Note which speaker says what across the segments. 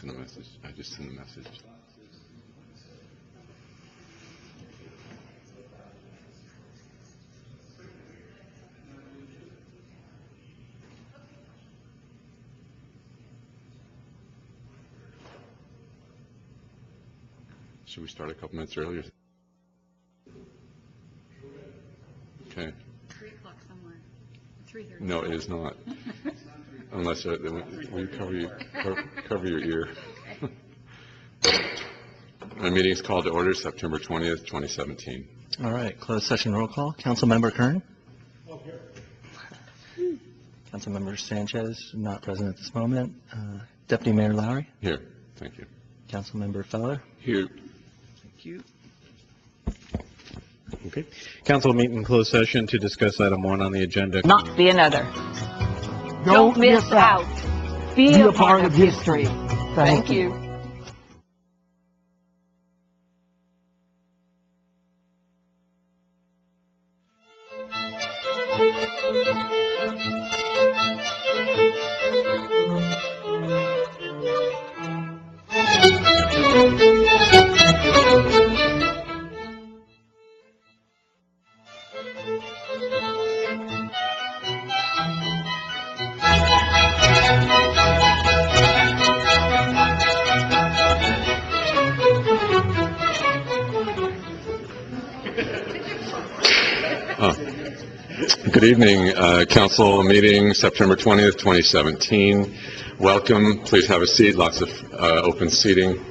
Speaker 1: sent a message. I just sent a message. Should we start a couple minutes earlier? Okay.
Speaker 2: 3 o'clock somewhere. 3:30.
Speaker 1: No, it is not. Unless will you cover your ear. My meeting is called to order September 20th, 2017.
Speaker 3: All right, closed session roll call. Councilmember Kern? Councilmember Sanchez, not present at this moment. Deputy Mayor Lowry?
Speaker 1: Here. Thank you.
Speaker 3: Councilmember Feller?
Speaker 1: Here.
Speaker 3: Thank you.
Speaker 4: Okay. Council will meet in closed session to discuss item 1 on the agenda.
Speaker 5: Not be another. Don't miss out. Be a part of history. Thank you.
Speaker 1: Good evening, council meeting, September 20th, 2017. Welcome. Please have a seat. Lots of open seating.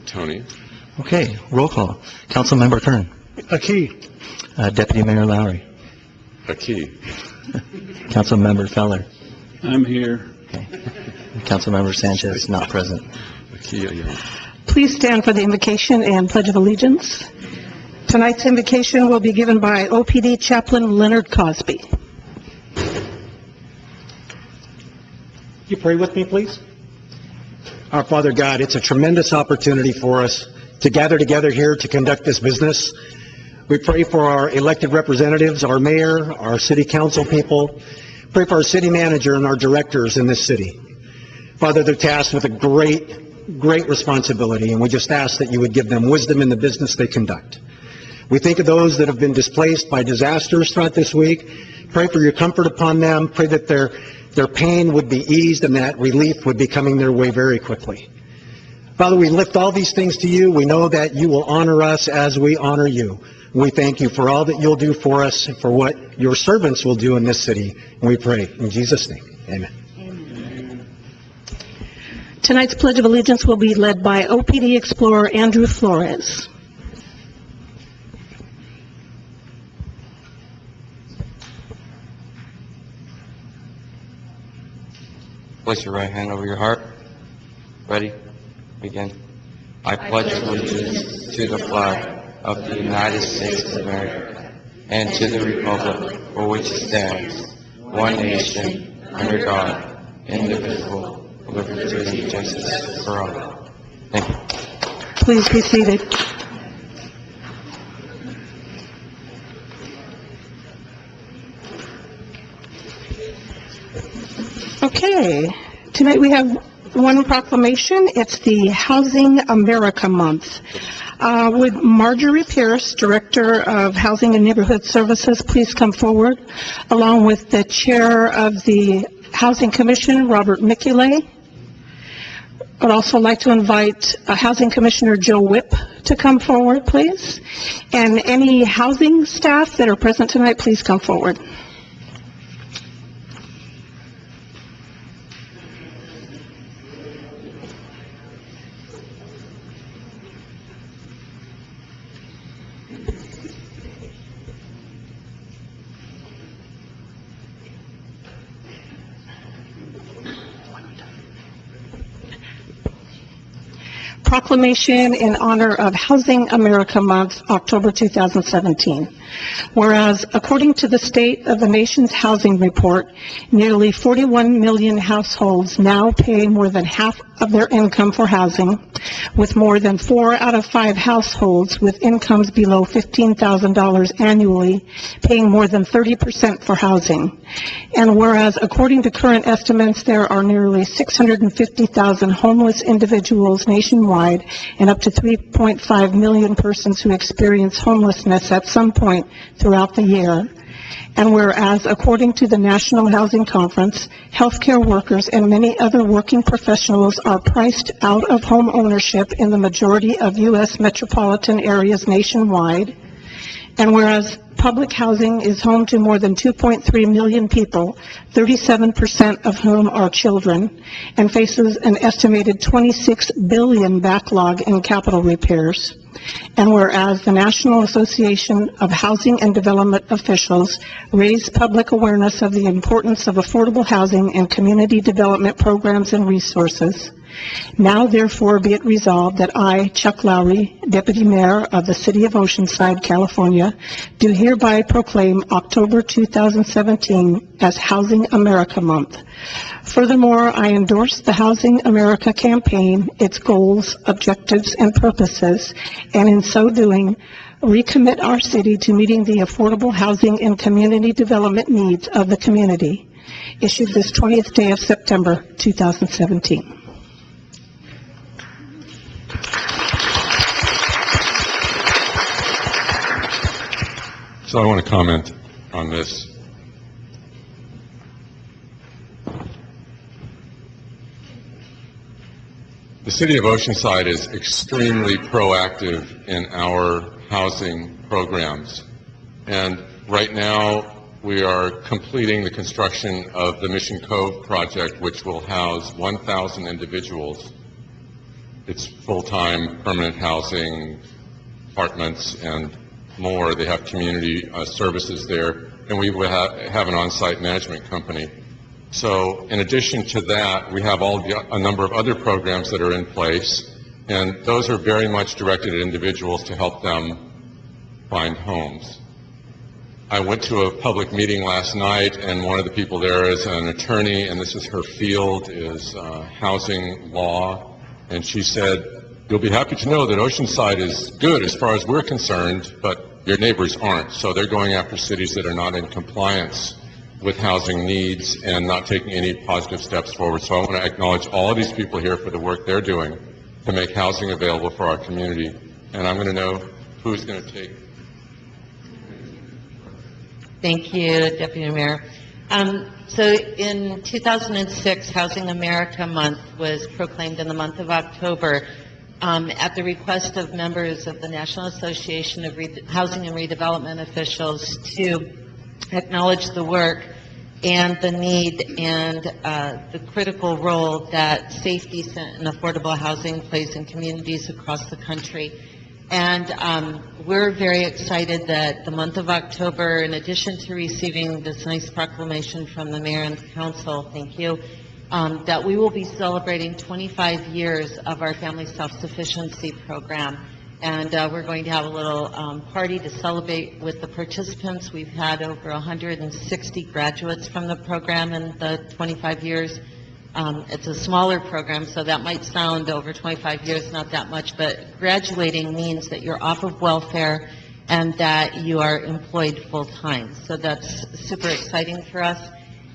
Speaker 1: Tony.
Speaker 3: Okay, roll call. Councilmember Kern?
Speaker 6: A key.
Speaker 3: Deputy Mayor Lowry?
Speaker 1: A key.
Speaker 3: Councilmember Feller?
Speaker 6: I'm here.
Speaker 3: Okay. Councilmember Sanchez, not present.
Speaker 1: A key. Yeah.
Speaker 7: Please stand for the invocation and Pledge of Allegiance. Tonight's invocation will be given by OPD Chaplain Leonard Cosby.
Speaker 6: You pray with me, please. Our Father God, it's a tremendous opportunity for us to gather together here to conduct this business. We pray for our elected representatives, our mayor, our city council people. Pray for our city manager and our directors in this city. Father, they're tasked with a great responsibility, and we just ask that you would give them wisdom in the business they conduct. We think of those that have been displaced by disasters throughout this week. Pray for your comfort upon them. Pray that their pain would be eased and that relief would be coming their way very quickly. Father, we lift all these things to you. We know that you will honor us as we honor you. We thank you for all that you'll do for us and for what your servants will do in this city. And we pray in Jesus' name. Amen.
Speaker 7: Tonight's Pledge of Allegiance will be led by OPD Explorer Andrew Flores.
Speaker 8: Place your right hand over your heart. Ready? Begin. I pledge allegiance to the flag of the United States of America and to the republic for which it stands, one nation, under God, indivisible, with liberty and justice for all. Thank you.
Speaker 7: Please be seated. Okay, tonight we have one proclamation. It's the Housing America Month. Would Marjorie Pierce, Director of Housing and Neighborhood Services, please come forward, along with the Chair of the Housing Commission, Robert Miculay. I'd also like to invite Housing Commissioner Joe Whipp to come forward, please. And any housing staff that are present tonight, please come forward. Proclamation in honor of Housing America Month, October 2017. Whereas, according to the State of the Nation's Housing Report, nearly 41 million households now pay more than half of their income for housing, with more than 4 out of 5 households with incomes below $15,000 annually paying more than 30% for housing. And whereas, according to current estimates, there are nearly 650,000 homeless individuals nationwide and up to 3.5 million persons who experience homelessness at some point throughout the year. And whereas, according to the National Housing Conference, healthcare workers and many other working professionals are priced out of home ownership in the majority of U.S. metropolitan areas nationwide. And whereas public housing is home to more than 2.3 million people, 37% of whom are children, and faces an estimated $26 billion backlog in capital repairs. And whereas the National Association of Housing and Development Officials raised public awareness of the importance of affordable housing and community development programs and resources, now therefore be it resolved that I, Chuck Lowry, Deputy Mayor of the City of Oceanside, California, do hereby proclaim October 2017 as Housing America Month. Furthermore, I endorse the Housing America campaign, its goals, objectives, and purposes, and in so doing, recommit our city to meeting the affordable housing and community development needs of the community. Issued this 20th day of September, 2017.
Speaker 1: So I want to comment on this. The City of Oceanside is extremely proactive in our housing programs. And right now, we are completing the construction of the Mission Cove project, which will house 1,000 individuals. It's full-time, permanent housing, apartments, and more. They have community services there, and we will have an on-site management company. So in addition to that, we have a number of other programs that are in place, and those are very much directed at individuals to help them find homes. I went to a public meeting last night, and one of the people there is an attorney, and this is her field, is housing law, and she said, "You'll be happy to know that Oceanside is good as far as we're concerned, but your neighbors aren't. So they're going after cities that are not in compliance with housing needs and not taking any positive steps forward." So I want to acknowledge all of these people here for the work they're doing to make housing available for our community. And I'm going to know who's going to take.
Speaker 9: Thank you, Deputy Mayor. So in 2006, Housing America Month was proclaimed in the month of October at the request of members of the National Association of Housing and Redevelopment Officials to acknowledge the work and the need and the critical role that safe, decent, and affordable housing plays in communities across the country. And we're very excited that the month of October, in addition to receiving this nice proclamation from the Mayor and the Council, thank you, that we will be celebrating 25 years of our Family Self-Sufficiency Program. And we're going to have a little party to celebrate with the participants. We've had over 160 graduates from the program in the 25 years. It's a smaller program, so that might sound over 25 years not that much, but graduating means that you're off of welfare and that you are employed full-time. So that's super exciting for us.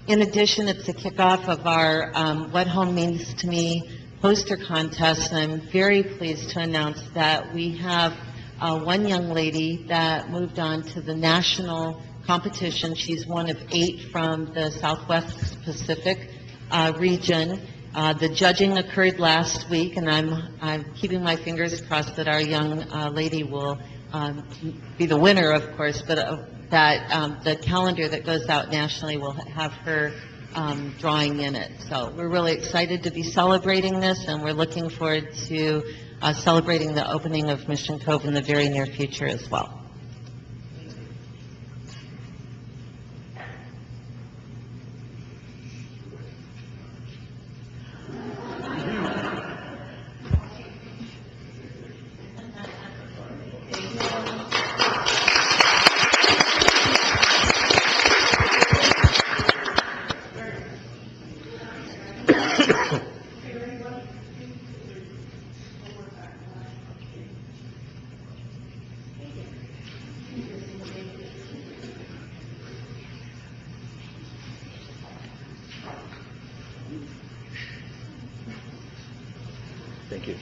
Speaker 9: In addition, it's the kickoff of our What Home Means to Me poster contest, and I'm very pleased to announce that we have one young lady that moved on to the national competition. She's one of 8 from the Southwest Pacific region. The judging occurred last week, and I'm keeping my fingers crossed that our young lady will be the winner, of course, but that the calendar that goes out nationally will have her drawing in it. So we're really excited to be celebrating this, and we're looking forward to celebrating the opening of Mission Cove in the very near future as well.
Speaker 3: Thank you.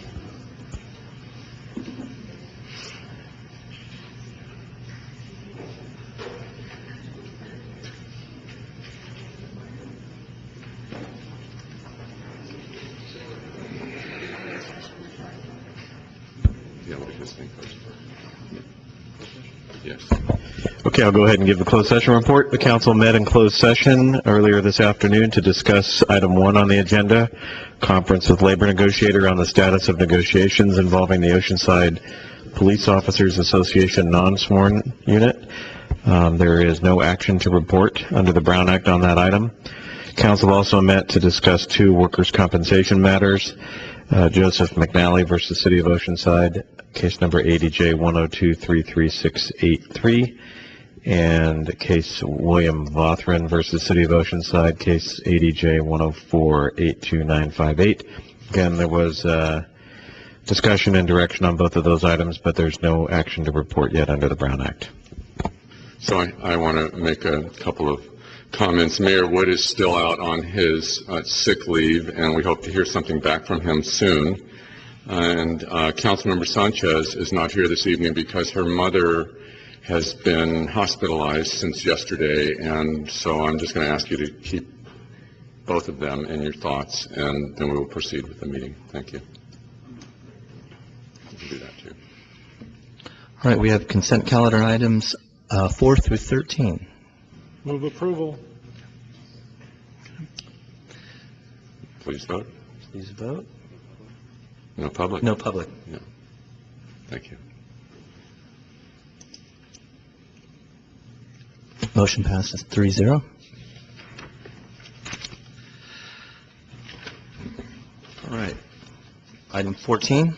Speaker 1: Yeah, look at this thing first. Yes.
Speaker 4: Okay, I'll go ahead and give the closed session report. The council met in closed session earlier this afternoon to discuss item 1 on the agenda, conference with labor negotiator on the status of negotiations involving the Oceanside Police Officers Association non-sworn unit. There is no action to report under the Brown Act on that item. Council also met to discuss 2 workers' compensation matters, Joseph McNally versus City of Oceanside, case number ADJ 102-33683, and case William Vothran versus City of Oceanside, case ADJ 104-82958. Again, there was discussion and direction on both of those items, but there's no action to report yet under the Brown Act.
Speaker 1: So I want to make a couple of comments. Mayor Wood is still out on his sick leave, and we hope to hear something back from him soon. And Councilmember Sanchez is not here this evening because her mother has been hospitalized since yesterday, and so I'm just going to ask you to keep both of them in your thoughts, and then we will proceed with the meeting. Thank you. You can do that too.
Speaker 3: All right, we have consent calendar items 4 through 13.
Speaker 6: Move approval.
Speaker 1: Please vote.
Speaker 3: Please vote.
Speaker 1: No public?
Speaker 3: No public.
Speaker 1: No. Thank you.
Speaker 3: Motion passes 3-0. All right. Item 14.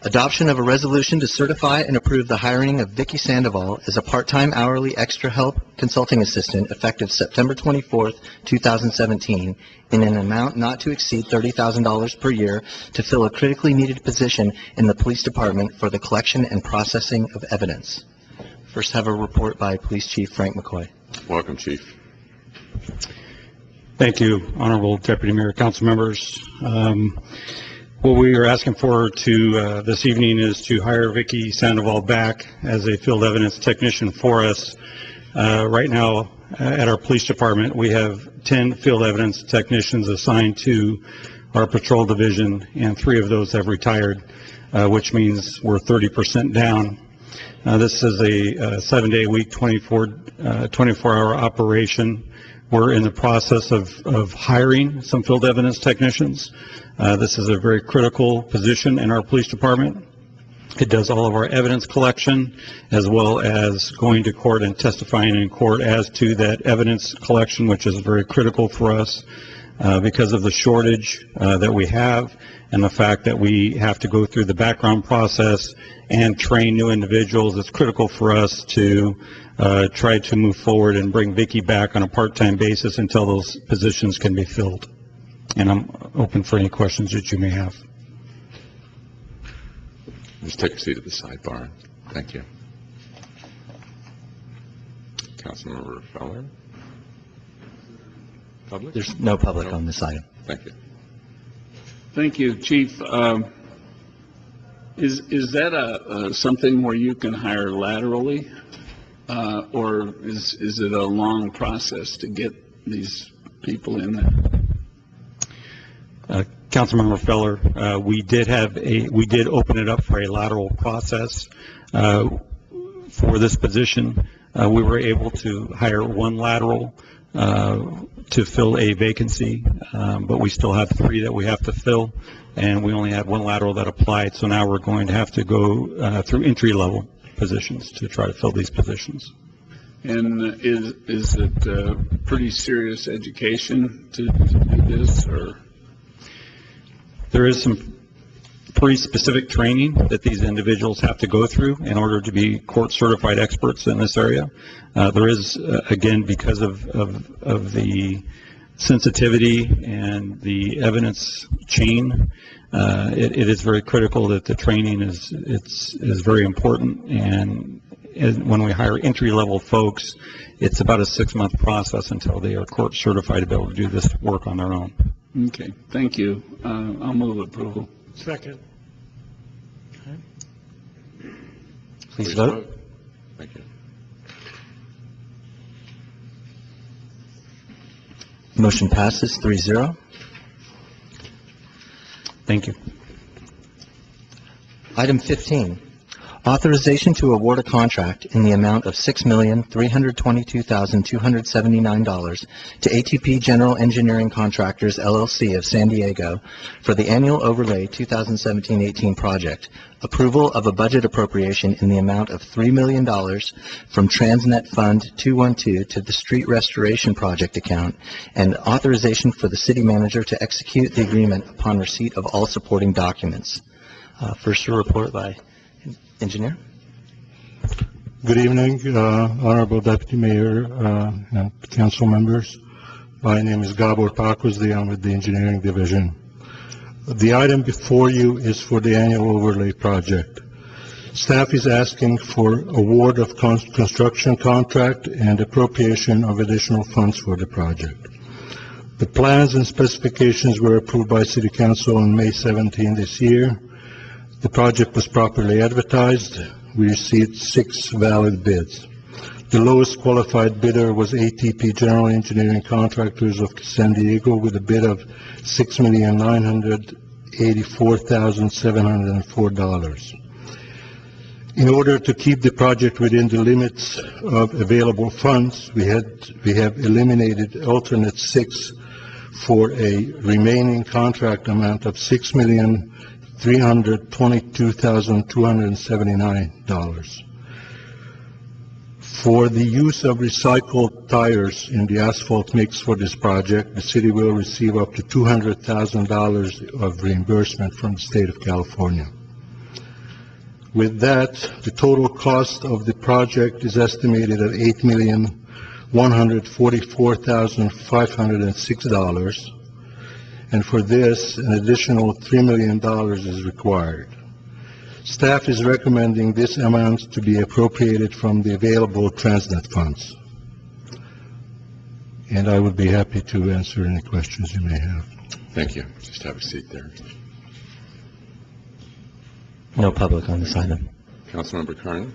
Speaker 3: Adoption of a resolution to certify and approve the hiring of Vicki Sandoval as a part-time hourly extra help consulting assistant effective September 24th, 2017, in an amount not to exceed $30,000 per year to fill a critically needed position in the police department for the collection and processing of evidence. First, have a report by Police Chief Frank McCoy.
Speaker 1: Welcome, Chief.
Speaker 10: Thank you, Honorable Deputy Mayor, council members. What we are asking for to this evening is to hire Vicki Sandoval back as a field evidence technician for us. Right now, at our police department, we have 10 field evidence technicians assigned to our patrol division, and 3 of those have retired, which means we're 30% down. This is a 7-day-a-week, 24-hour operation. We're in the process of hiring some field evidence technicians. This is a very critical position in our police department. It does all of our evidence collection, as well as going to court and testifying in court as to that evidence collection, which is very critical for us because of the shortage that we have and the fact that we have to go through the background process and train new individuals. It's critical for us to try to move forward and bring Vicki back on a part-time basis until those positions can be filled. And I'm open for any questions that you may have.
Speaker 1: Just take a seat at the sidebar. Thank you. Councilmember Feller? Public?
Speaker 3: There's no public on this item.
Speaker 1: Thank you.
Speaker 11: Thank you, Chief. Is that something where you can hire laterally, or is it a long process to get these people in there?
Speaker 10: Councilmember Feller, we did open it up for a lateral process for this position. We were able to hire 1 lateral to fill a vacancy, but we still have 3 that we have to fill, and we only had 1 lateral that applied, so now we're going to have to go through entry-level positions to try to fill these positions.
Speaker 11: And is it pretty serious education to do this, or?
Speaker 10: There is some pretty specific training that these individuals have to go through in order to be court-certified experts in this area. There is, again, because of the sensitivity and the evidence chain, it is very critical that the training is very important, and when we hire entry-level folks, it's about a 6-month process until they are court certified to be able to do this work on their own.
Speaker 11: Okay, thank you. I'll move approval.
Speaker 6: Second.
Speaker 3: Please vote.
Speaker 1: Thank you.
Speaker 3: Motion passes 3-0.
Speaker 10: Thank you.
Speaker 3: Item 15, authorization to award a contract in the amount of $6,322,279 to ATP General Engineering Contractors, LLC of San Diego for the annual overlay 2017-18 project. Approval of a budget appropriation in the amount of $3 million from Transnet Fund 212 to the Street Restoration Project account, and authorization for the city manager to execute the agreement upon receipt of all supporting documents. First, a report by Engineer.
Speaker 12: Good evening, Honorable Deputy Mayor and council members. My name is Gabor Pakuzdi. I'm with the Engineering Division. The item before you is for the annual overlay project. Staff is asking for award of construction contract and appropriation of additional funds for the project. The plans and specifications were approved by City Council on May 17 this year. The project was properly advertised. We received 6 valid bids. The lowest qualified bidder was ATP General Engineering Contractors of San Diego with a bid of $6,984,704. In order to keep the project within the limits of available funds, we have eliminated alternate 6 for a remaining contract amount of $6,322,279. For the use of recycled tires in the asphalt mix for this project, the city will receive up to $200,000 of reimbursement from the state of California. With that, the total cost of the project is estimated at $8,144,506. And for this, an additional $3 million is required. Staff is recommending this amount to be appropriated from the available Transnet funds. And I would be happy to answer any questions you may have.
Speaker 1: Thank you. Just have a seat there.
Speaker 3: No public on this item.
Speaker 1: Councilmember Kern.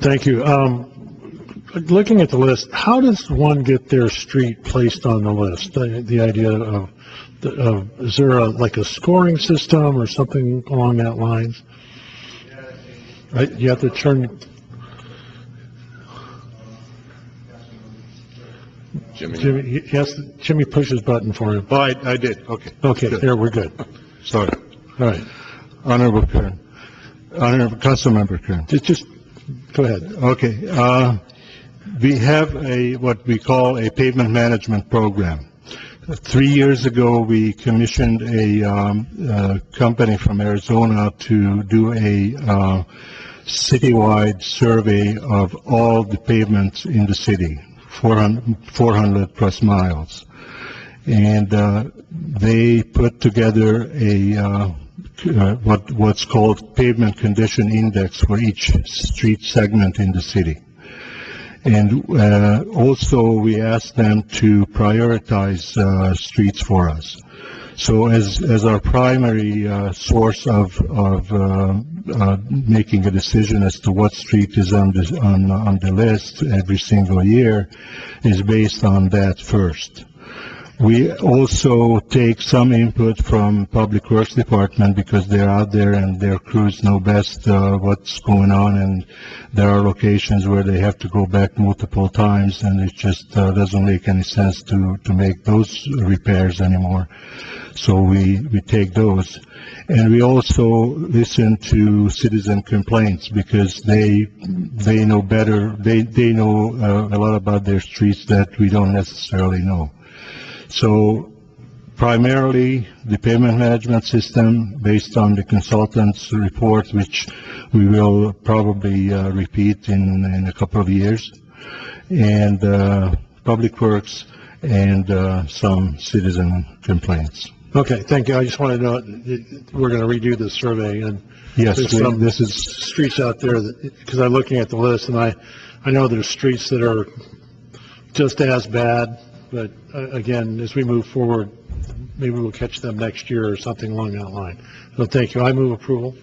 Speaker 12: Thank you. Looking at the list, how does one get their street placed on the list? The idea of is there like a scoring system or something along that lines? Right, you have to turn. Jimmy, yes, Jimmy push his button for him.
Speaker 13: Oh, I did. Okay.
Speaker 12: Okay,
Speaker 13: Good.
Speaker 12: there we're good.
Speaker 13: Sorry.
Speaker 12: All right.
Speaker 13: Honorable Kern. Honorable Councilmember Kern.
Speaker 12: Just go ahead.
Speaker 13: Okay. We have what we call a pavement management program. 3 years ago, we commissioned a company from Arizona to do a citywide survey of all the pavements in the city, 400 plus miles. And they put together a what's called pavement condition index for each street segment in the city. And also we asked them to prioritize streets for us. So as our primary source of making a decision as to what street is on the list every single year is based on that first. We also take some input from Public Works Department because they're out there and their crews know best what's going on, and there are locations where they have to go back multiple times, and it just doesn't make any sense to make those repairs anymore. So we take those. And we also listen to citizen complaints because they know better, they know a lot about their streets that we don't necessarily know. So primarily the pavement management system based on the consultant's report, which we will probably repeat in a couple of years, and Public Works and some citizen complaints.
Speaker 12: Okay, thank you. I just want to know, we're going to redo the survey, and
Speaker 13: Yes,
Speaker 12: there's some
Speaker 13: this is,
Speaker 12: streets out there that, because I'm looking at the list, and I know there's streets that are just as bad, but again, as we move forward, maybe we'll catch them next year or something along that line. So thank you. I move approval.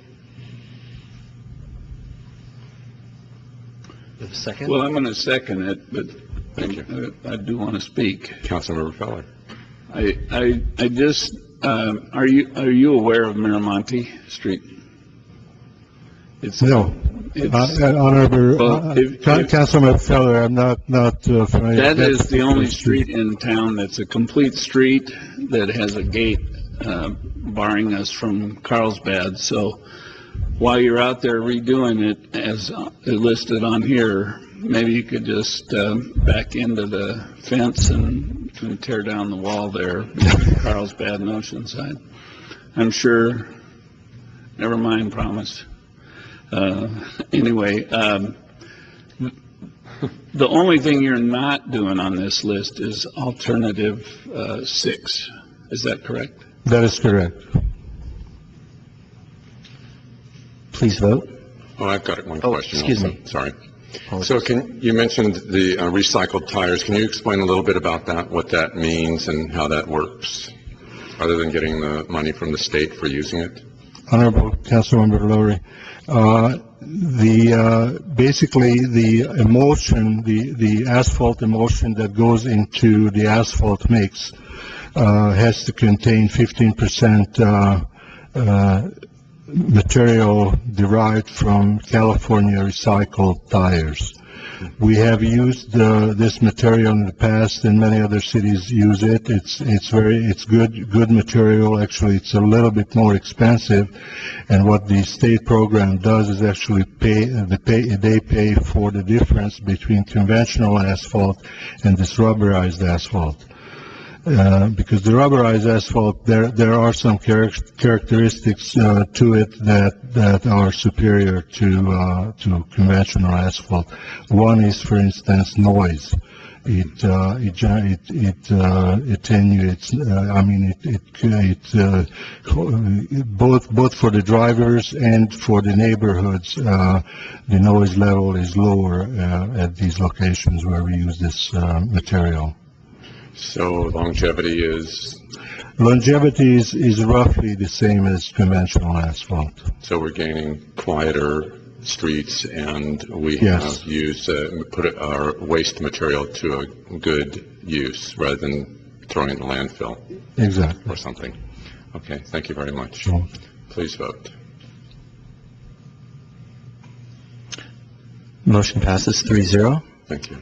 Speaker 3: With a second?
Speaker 11: Well, I'm going to second it, but I do want to speak.
Speaker 1: Councilmember Feller.
Speaker 11: I just, are you aware of Miramonte Street? It's
Speaker 13: no. Honorable, Councilman Feller, I'm not familiar.
Speaker 11: That is the only street in town that's a complete street that has a gate barring us from Carlsbad. So while you're out there redoing it as listed on here, maybe you could just back into the fence and tear down the wall there between Carlsbad and Oceanside. I'm sure, never mind, promise. Anyway, the only thing you're not doing on this list is alternative 6. Is that correct?
Speaker 13: That is correct.
Speaker 3: Please vote.
Speaker 1: Oh, I've got one question.
Speaker 3: Excuse
Speaker 1: also.
Speaker 3: me.
Speaker 1: Sorry.
Speaker 3: Apologies.
Speaker 1: So you mentioned the recycled tires. Can you explain a little bit about that, what that means and how that works, other than getting the money from the state for using it?
Speaker 13: Honorable Councilmember Lowry, basically the emulsion, the asphalt emulsion that goes into the asphalt mix has to contain 15% material derived from California recycled tires. We have used this material in the past, and many other cities use it. It's good material. Actually, it's a little bit more expensive, and what the state program does is actually they pay for the difference between conventional asphalt and this rubberized asphalt. Because the rubberized asphalt, there are some characteristics to it that are superior to conventional asphalt. One is, for instance, noise. It attenuates. Both for the drivers and for the neighborhoods, the noise level is lower at these locations where we use this material.
Speaker 1: So longevity is
Speaker 13: roughly the same as conventional asphalt.
Speaker 1: So we're gaining quieter streets, and we
Speaker 13: Yes.
Speaker 1: have used put our waste material to a good use rather than throwing it in the landfill.
Speaker 13: Exactly.
Speaker 1: Or something. Okay, thank you very much.
Speaker 13: Sure.
Speaker 1: Please vote.
Speaker 3: Motion passes 3-0.
Speaker 1: Thank you.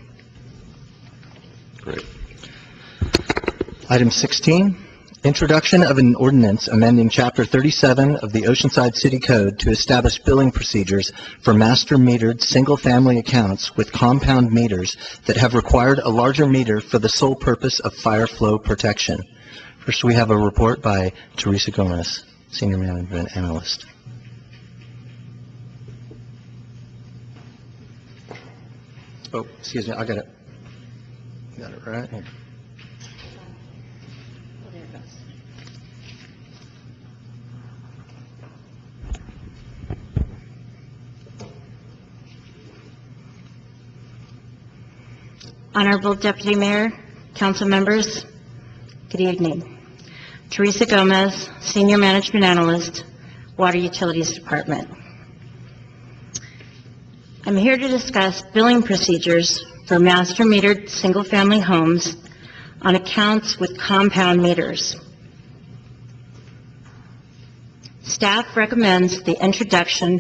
Speaker 1: Great.
Speaker 3: Item 16, introduction of an ordinance amending Chapter 37 of the Oceanside City Code to establish billing procedures for master-metered single-family accounts with compound meters that have required a larger meter for the sole purpose of fire flow protection. First, we have a report by Teresa Gomez, Senior Management Analyst. Oh, excuse me, I got it. Got it right here.
Speaker 14: Honorable Deputy Mayor, council members, good evening. Teresa Gomez, Senior Management Analyst, Water Utilities Department. I'm here to discuss billing procedures for master metered single-family homes on accounts with compound meters. Staff recommends the introduction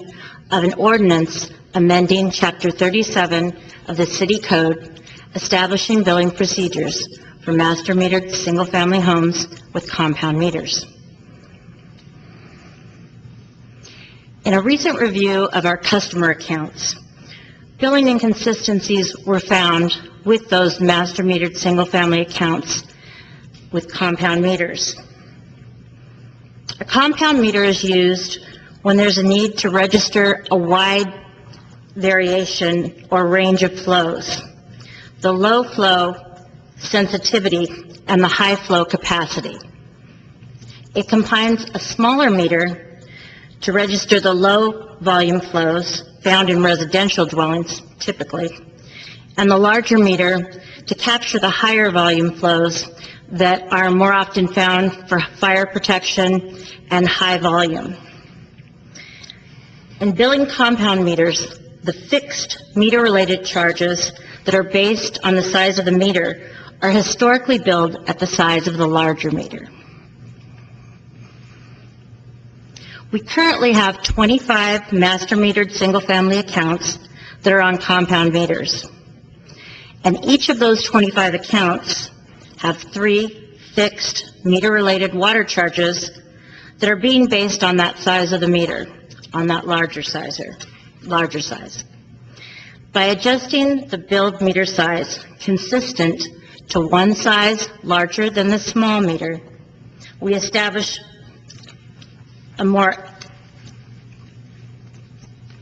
Speaker 14: of an ordinance amending Chapter 37 of the City Code establishing billing procedures for master metered single-family homes with compound meters. In a recent review of our customer accounts, billing inconsistencies were found with those master metered single-family accounts with compound meters. A compound meter is used when there's a need to register a wide variation or range of flows, the low flow sensitivity and the high flow capacity. It combines a smaller meter to register the low volume flows found in residential dwellings typically, and the larger meter to capture the higher volume flows that are more often found for fire protection and high volume. In billing compound meters, the fixed meter-related charges that are based on the size of the meter are historically billed at the size of the larger meter. We currently have 25 master metered single-family accounts that are on compound meters. And each of those 25 accounts have 3 fixed meter-related water charges that are being based on that size of the meter, on that larger size. By adjusting the billed meter size consistent to one size larger than the small meter, we establish a more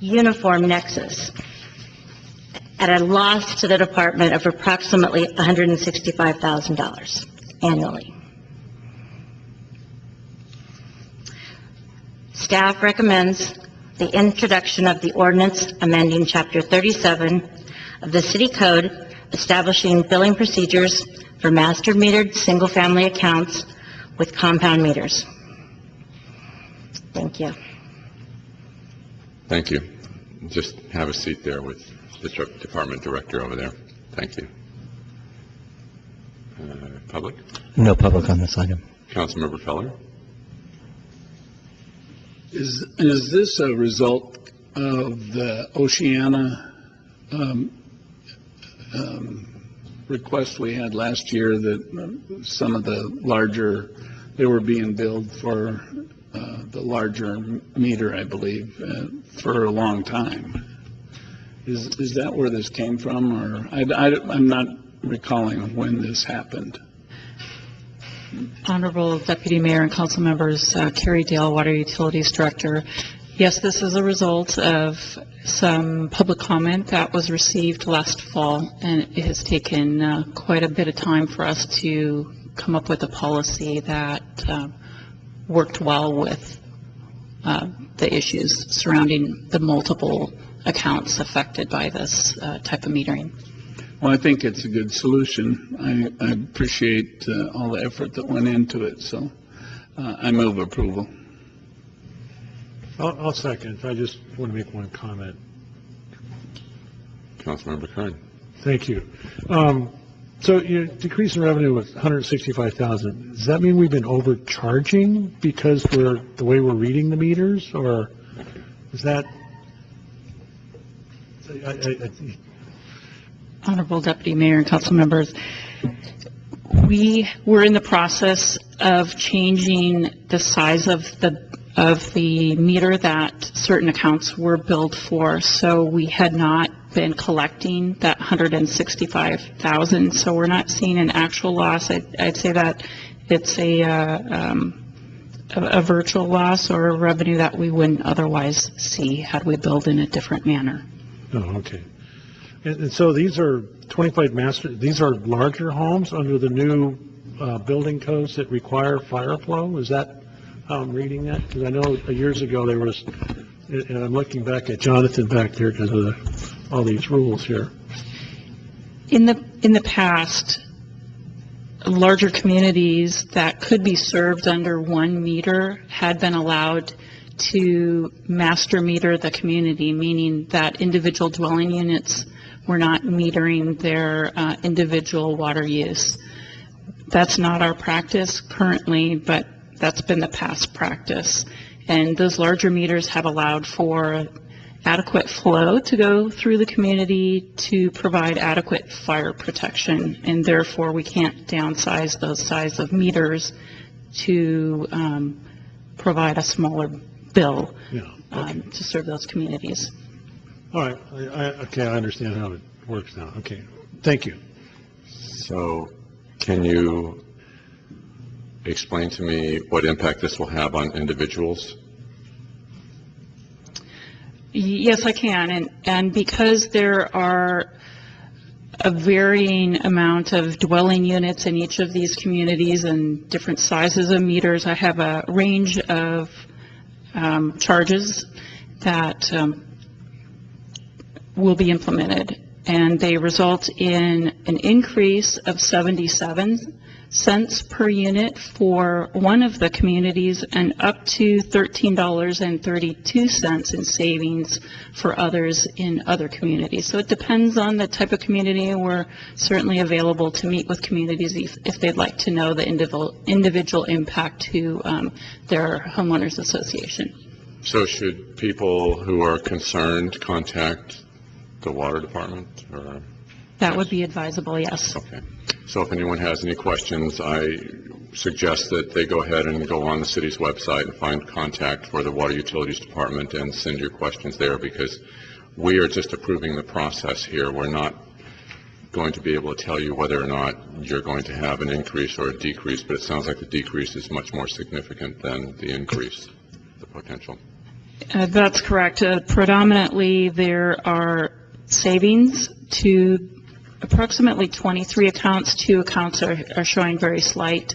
Speaker 14: uniform nexus at a loss to the department of approximately $165,000 annually. Staff recommends the introduction of the ordinance amending Chapter 37 of the City Code establishing billing procedures for master metered single-family accounts with compound meters. Thank you.
Speaker 1: Thank you. Just have a seat there with the department director over there. Thank you. Public?
Speaker 3: No public on this item.
Speaker 1: Councilmember Feller?
Speaker 11: Is this a result of the Oceana request we had last year that some of the larger, they were being billed for the larger meter, I believe, for a long time? Is that where this came from, or I'm not recalling when this happened?
Speaker 2: Honorable Deputy Mayor and council members, Carrie Dale, Water Utilities Director. Yes, this is a result of some public comment that was received last fall, and it has taken quite a bit of time for us to come up with a policy that worked well with the issues surrounding the multiple accounts affected by this type of metering.
Speaker 11: Well, I think it's a good solution. I appreciate all the effort that went into it, so I move approval.
Speaker 12: I'll second. I just want to make one comment.
Speaker 1: Councilmember Kern.
Speaker 12: Thank you. So your decrease in revenue was $165,000. Does that mean we've been overcharging because the way we're reading the meters, or is that?
Speaker 2: Honorable Deputy Mayor and council members, we were in the process of changing the size of the meter that certain accounts were billed for, so we had not been collecting that $165,000, so we're not seeing an actual loss. I'd say that it's a virtual loss or a revenue that we wouldn't otherwise see had we billed in a different manner.
Speaker 12: Oh, okay. And so these are 25 these are larger homes under the new building codes that require fire flow? Is that how I'm reading that? Because I know years ago there was, and I'm looking back at Jonathan back there because of all these rules here.
Speaker 2: In the past, larger communities that could be served under one meter had been allowed to master meter the community, meaning that individual dwelling units were not metering their individual water use. That's not our practice currently, but that's been the past practice. And those larger meters have allowed for adequate flow to go through the community to provide adequate fire protection, and therefore we can't downsize those size of meters to provide a smaller bill to serve those communities.
Speaker 12: All right. Okay, I understand how it works now. Okay. Thank you.
Speaker 1: So can you explain to me what impact this will have on individuals?
Speaker 2: Yes, I can. And because there are a varying amount of dwelling units in each of these communities and different sizes of meters. I have a range of charges that will be implemented, and they result in an increase of 77 cents per unit for one of the communities and up to $13.32 in savings for others in other communities. So it depends on the type of community, and we're certainly available to meet with communities if they'd like to know the individual impact to their homeowners association.
Speaker 1: So should people who are concerned contact the water department, or?
Speaker 2: That would be advisable, yes.
Speaker 1: Okay. So if anyone has any questions, I suggest that they go ahead and go on the city's website and find contact for the Water Utilities Department and send your questions there, because we are just approving the process here. We're not going to be able to tell you whether or not you're going to have an increase or a decrease, but it sounds like the decrease is much more significant than the increase, the potential.
Speaker 2: That's correct. Predominantly, there are savings to approximately 23 accounts. 2 accounts are showing very slight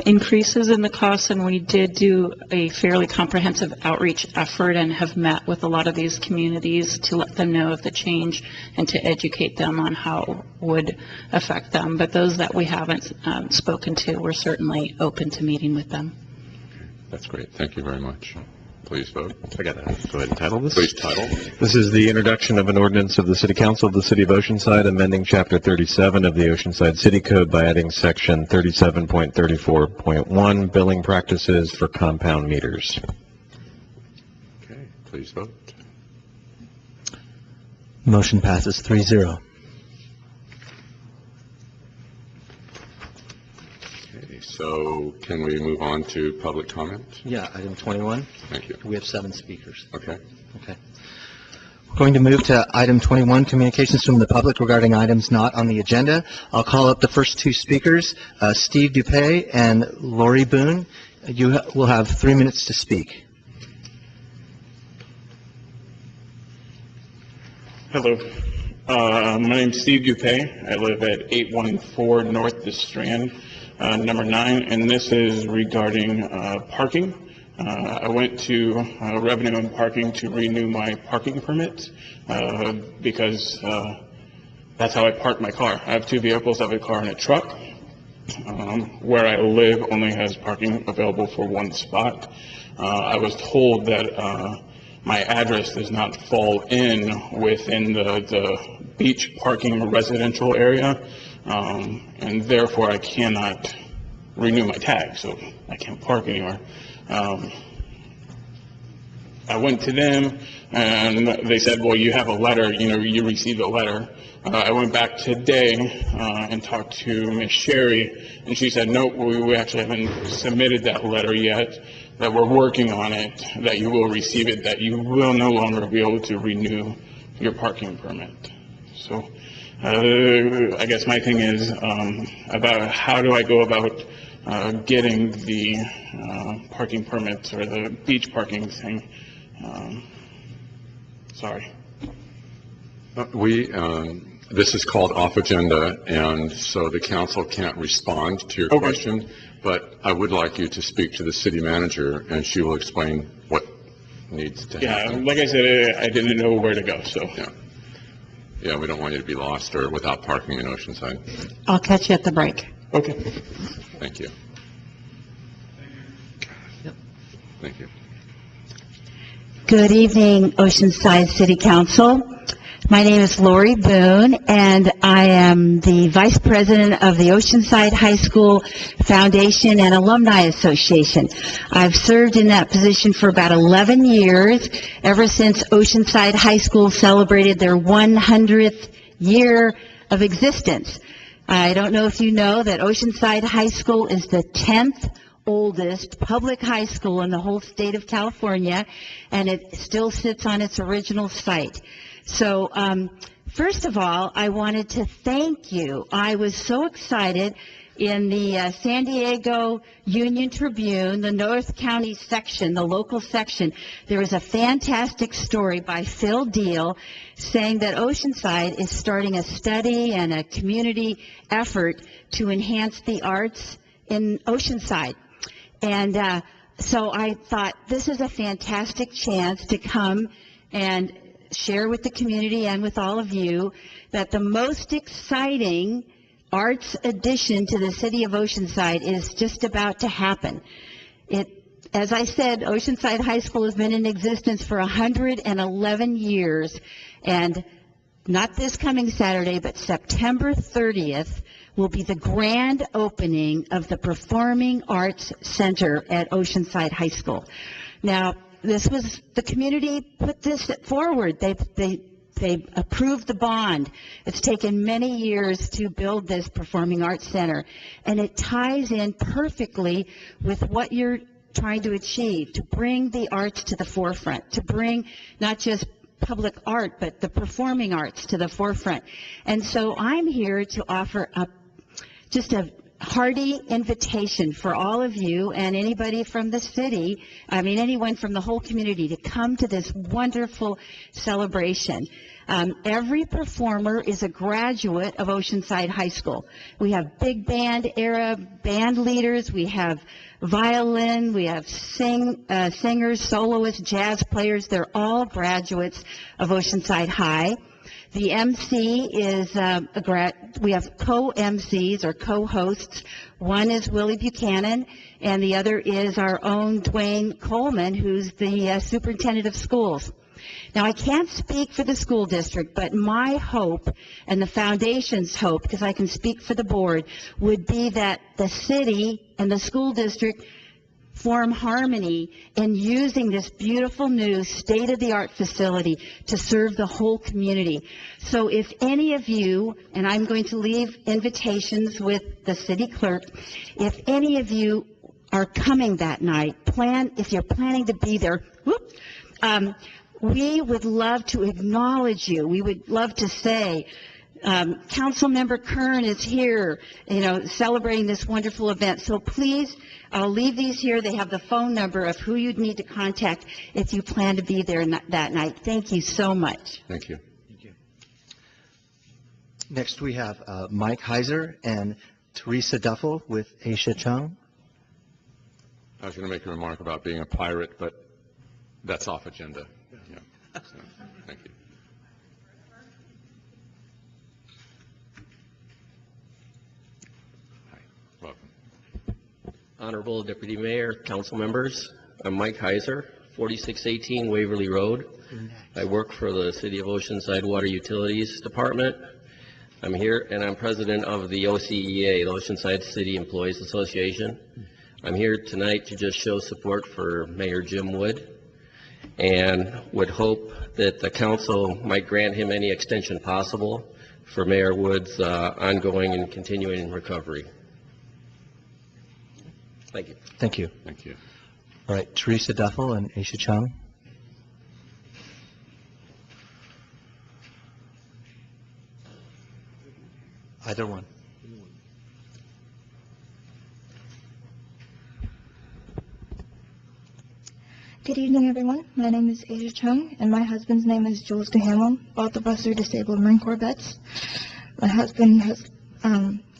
Speaker 2: increases in the costs, and we did do a fairly comprehensive outreach effort and have met with a lot of these communities to let them know of the change and to educate them on how it would affect them. But those that we haven't spoken to, we're certainly open to meeting with them.
Speaker 1: That's great. Thank you very much. Please vote.
Speaker 4: I got that. Go ahead and title this.
Speaker 1: Please title.
Speaker 4: This is the introduction of an ordinance of the City Council of the City of Oceanside, amending Chapter 37 of the Oceanside City Code by adding Section 37.34.1, billing practices for compound meters.
Speaker 1: Okay, please vote.
Speaker 3: Motion passes 3-0.
Speaker 1: Okay, so can we move on to public comment?
Speaker 3: Yeah, item 21.
Speaker 1: Thank you.
Speaker 3: We have 7 speakers.
Speaker 1: Okay.
Speaker 3: Okay. We're going to move to item 21, communications from the public regarding items not on the agenda. I'll call up the first 2 speakers, Steve Dupay and Lori Boone. You will have 3 minutes to speak.
Speaker 15: Hello. My name's Steve Dupay. I live at 814 North the Strand, number 9, and this is regarding parking. I went to Revenue and Parking to renew my parking permit because that's how I park my car. I have 2 vehicles. I have a car and a truck. Where I live only has parking available for 1 spot. I was told that my address does not fall within the beach parking residential area, and therefore I cannot renew my tag, so I can't park anywhere. I went to them and they said, well, you have a letter, you received a letter. I went back today and talked to Ms. Sherry, and she said, no, we actually haven't submitted that letter yet, that we're working on it, that you will receive it, that you will no longer be able to renew your parking permit. So I guess my thing is about how do I go about getting the parking permits or the beach parking thing. Sorry.
Speaker 1: This is called off agenda, and so the council can't respond to your question, but I would like you to speak to the city manager, and she will explain what needs to happen.
Speaker 15: Yeah, like I said, I didn't know where to go, so.
Speaker 1: Yeah, we don't want you to be lost or without parking in Oceanside.
Speaker 14: I'll catch you at the break.
Speaker 15: Okay.
Speaker 1: Thank you. Thank you.
Speaker 16: Good evening, Oceanside City Council. My name is Lori Boone, and I am the Vice President of the Oceanside High School Foundation and Alumni Association. I've served in that position for about 11 years, ever since Oceanside High School celebrated their 100th year of existence. I don't know if you know that Oceanside High School is the 10th oldest public high school in the whole state of California, and it still sits on its original site. So, first of all, I wanted to thank you. I was so excited in the San Diego Union Tribune, the North County section, the local section, there was a fantastic story by Phil Deal saying that Oceanside is starting a study and a community effort to enhance the arts in Oceanside. And so I thought this is a fantastic chance to come and share with the community and with all of you that the most exciting arts addition to the city of Oceanside is just about to happen. As I said, Oceanside High School has been in existence for 111 years, and not this coming Saturday, but September 30th will be the grand opening of the Performing Arts Center at Oceanside High School. Now, the community put this forward. They approved the bond. It's taken many years to build this Performing Arts Center, and it ties in perfectly with what you're trying to achieve, to bring the arts to the forefront, to bring not just public art, but the performing arts to the forefront. And so I'm here to offer just a hearty invitation for all of you and anybody from the city, anyone from the whole community, to come to this wonderful celebration. Every performer is a graduate of Oceanside High School. We have big band era band leaders, we have violin, we have singers, soloists, jazz players. They're all graduates of Oceanside High. The MC is we have co-MCs or co-hosts. One is Willie Buchanan, and the other is our own Dwayne Coleman, who's the superintendent of schools. Now, I can't speak for the school district, but my hope and the foundation's hope, because I can speak for the board, would be that the city and the school district form harmony in using this beautiful new state-of-the-art facility to serve the whole community. So if any of you, and I'm going to leave invitations with the city clerk, if any of you are coming that night, if you're planning to be there, we would love to acknowledge you. We would love to say, Councilmember Kern is here, celebrating this wonderful event. So please, I'll leave these here. They have the phone number of who you'd need to contact if you plan to be there that night. Thank you so much.
Speaker 1: Thank you.
Speaker 3: Thank you. Next, we have Mike Heiser and Teresa Duffel with Aisha Chung.
Speaker 1: I was going to make a remark about being a pirate, but that's off agenda. Yeah. So, thank you. Hi. Welcome.
Speaker 17: Honorable Deputy Mayor, council members, I'm Mike Heiser, 4618 Waverly Road. I work for the City of Oceanside Water Utilities Department. I'm here, and I'm president of the OCEA, the Oceanside City Employees Association. I'm here tonight to just show support for Mayor Jim Wood, and would hope that the council might grant him any extension possible for Mayor Wood's ongoing and continuing recovery. Thank you.
Speaker 3: Thank you.
Speaker 1: Thank you.
Speaker 3: All right, Teresa Duffel and Aisha Chung. Either one.
Speaker 18: Good evening, everyone. My name is Asia Chung, and my husband's name is Jules DeHamel. Both of us are disabled Marine Corps vets. My husband has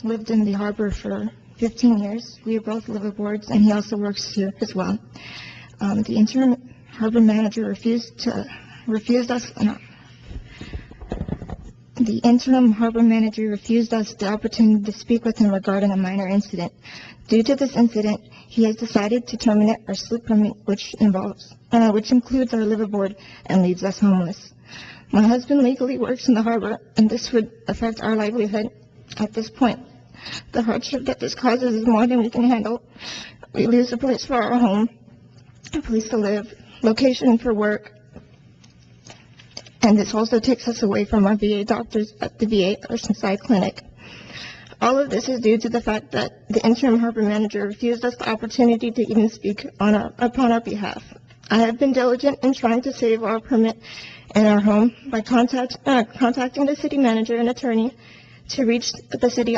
Speaker 18: lived in the harbor for 15 years. We are both liveaboards, and he also works here as well. The interim harbor manager refused us the opportunity to speak with him regarding a minor incident. Due to this incident, he has decided to terminate our sloop permit, which includes our liveaboard and leaves us homeless. My husband legally works in the harbor, and this would affect our livelihood at this point. The hardship that this causes is more than we can handle. We lose a place for our home, a place to live, location for work, and this also takes us away from our VA doctors at the VA Oceanside Clinic. All of this is due to the fact that the interim harbor manager refused us the opportunity to even speak upon our behalf. I have been diligent in trying to save our permit and our home by contacting the city manager and attorney to reach the city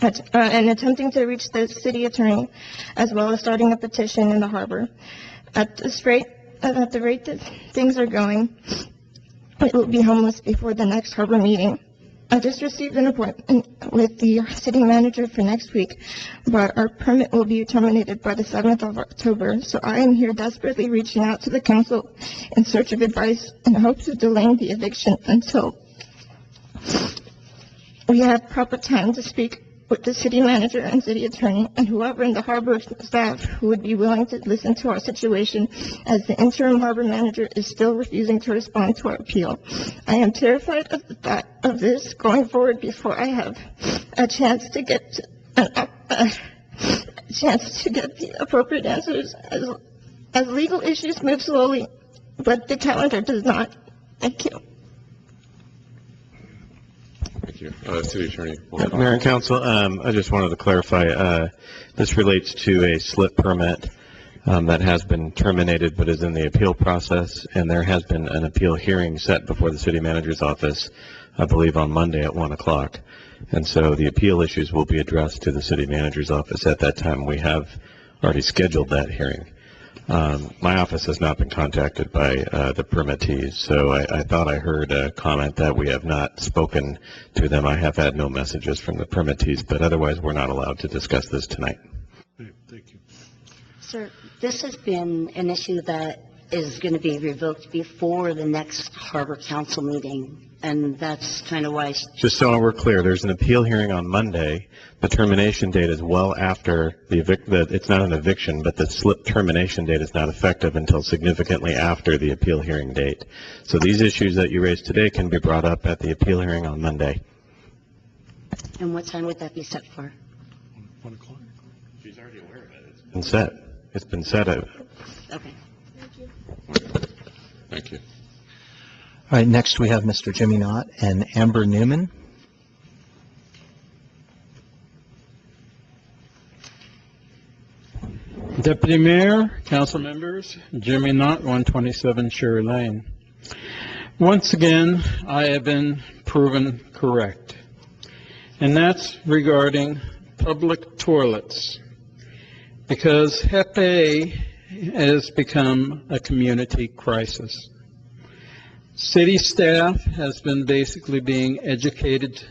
Speaker 18: and attempting to reach the city attorney, as well as starting a petition in the harbor. At the rate that things are going, it will be homeless before the next harbor meeting. I just received an appointment with the city manager for next week, but our permit will be terminated by the 7th of October, so I am here desperately reaching out to the council in search of advice in hopes of delaying the eviction until we have proper time to speak with the city manager and city attorney and whoever in the harbor staff who would be willing to listen to our situation, as the interim harbor manager is still refusing to respond to our appeal. I am terrified of the thought of this going forward before I have a chance to get the appropriate answers, as legal issues move slowly, but the calendar does not. Thank you.
Speaker 1: Thank you. City Attorney.
Speaker 4: Mayor and Council, I just wanted to clarify, this relates to a slip permit that has been terminated but is in the appeal process, and there has been an appeal hearing set before the city manager's office, I believe on Monday at 1 o'clock. And so the appeal issues will be addressed to the city manager's office at that time. We have already scheduled that hearing. My office has not been contacted by the permittees, so I thought I heard a comment that we have not spoken to them. I have had no messages from the permittees, but otherwise we're not allowed to discuss this tonight.
Speaker 13: Thank you.
Speaker 14: Sir, this has been an issue that is going to be revoked before the next Harbor Council meeting, and that's kind of why.
Speaker 4: Just so we're clear, there's an appeal hearing on Monday. The termination date is well after it's not an eviction, but the slip termination date is not effective until significantly after the appeal hearing date. So these issues that you raised today can be brought up at the appeal hearing on Monday.
Speaker 14: And what time would that be set for?
Speaker 13: 1 o'clock.
Speaker 4: She's already aware of it. It's been set. It's been set.
Speaker 14: Okay.
Speaker 1: Thank you.
Speaker 3: All right, next we have Mr. Jimmy Knott and Amber Newman.
Speaker 19: Deputy Mayor, council members, Jimmy Knott, 127 Sherry Lane. Once again, I have been proven correct, and that's regarding public toilets, because HEPA has become a community crisis. City staff has been basically being educated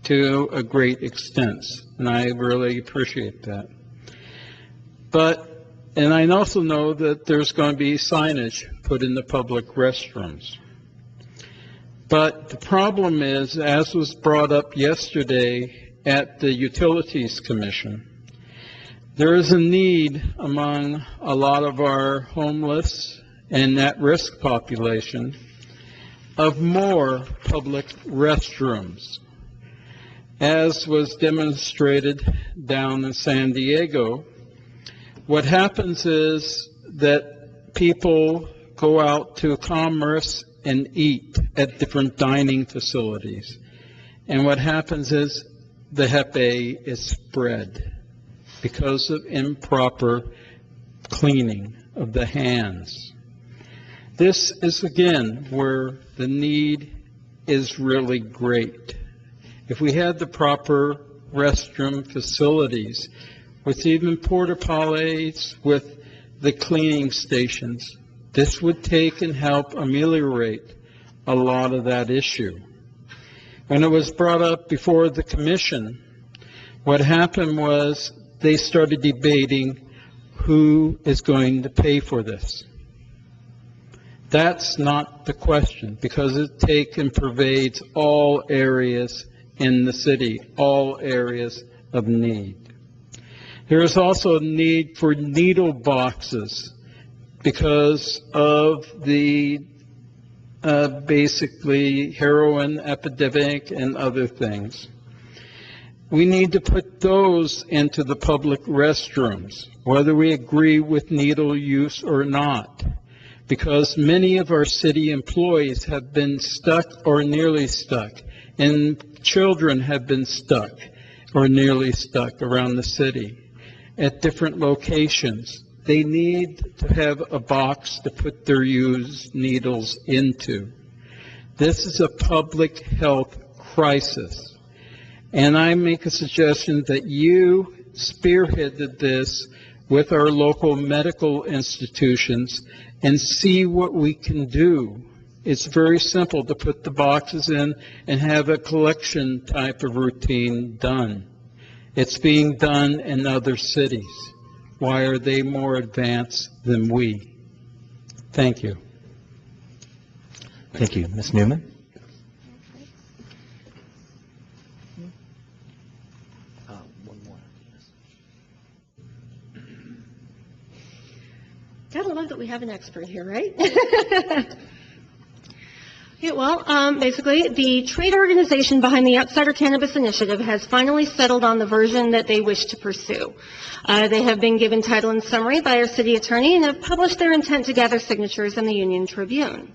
Speaker 19: to a great extent, and I really appreciate that. And I also know that there's going to be signage put in the public restrooms. But the problem is, as was brought up yesterday at the Utilities Commission, there is a need among a lot of our homeless and at-risk population of more public restrooms. As was demonstrated down in San Diego, what happens is that people go out to commerce and eat at different dining facilities. And what happens is the HEPA is spread because of improper cleaning of the hands. This is, again, where the need is really great. If we had the proper restroom facilities, with even porta potties, with the cleaning stations, this would take and help ameliorate a lot of that issue. When it was brought up before the commission, what happened was they started debating who is going to pay for this. That's not the question, because it takes and pervades all areas in the city, all areas of need. There is also a need for needle boxes because of the basically heroin epidemic and other things. We need to put those into the public restrooms, whether we agree with needle use or not, because many of our city employees have been stuck or nearly stuck, and children have been stuck or nearly stuck around the city at different locations. They need to have a box to put their used needles into. This is a public health crisis. And I make a suggestion that you spearheaded this with our local medical institutions and see what we can do. It's very simple to put the boxes in and have a collection type of routine done. It's being done in other cities. Why are they more advanced than we? Thank you.
Speaker 3: Thank you. Ms. Newman?
Speaker 20: Gotta love that we have an expert here, right? Yeah, well, basically, the trade organization behind the Outsider Cannabis Initiative has finally settled on the version that they wish to pursue. They have been given title and summary by our city attorney and have published their intent to gather signatures in the Union Tribune.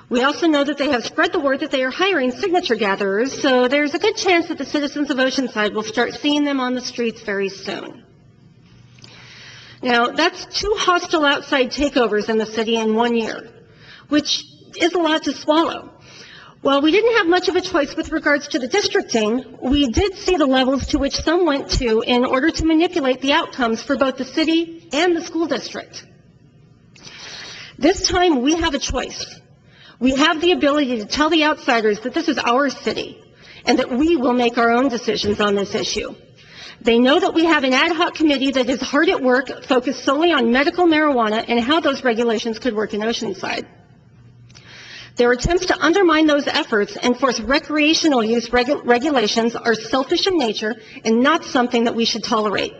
Speaker 20: We also know that they have spread the word that they are hiring signature gatherers, so there's a good chance that the citizens of Oceanside will start seeing them on the streets very soon. Now, that's 2 hostile outside takeovers in the city in 1 year, which is a lot to swallow. While we didn't have much of a choice with regards to the districting, we did see the levels to which some went to in order to manipulate the outcomes for both the city and the school district. This time, we have a choice. We have the ability to tell the outsiders that this is our city and that we will make our own decisions on this issue. They know that we have an ad hoc committee that is hard at work, focused solely on medical marijuana and how those regulations could work in Oceanside. Their attempts to undermine those efforts and force recreational use regulations are selfish in nature and not something that we should tolerate.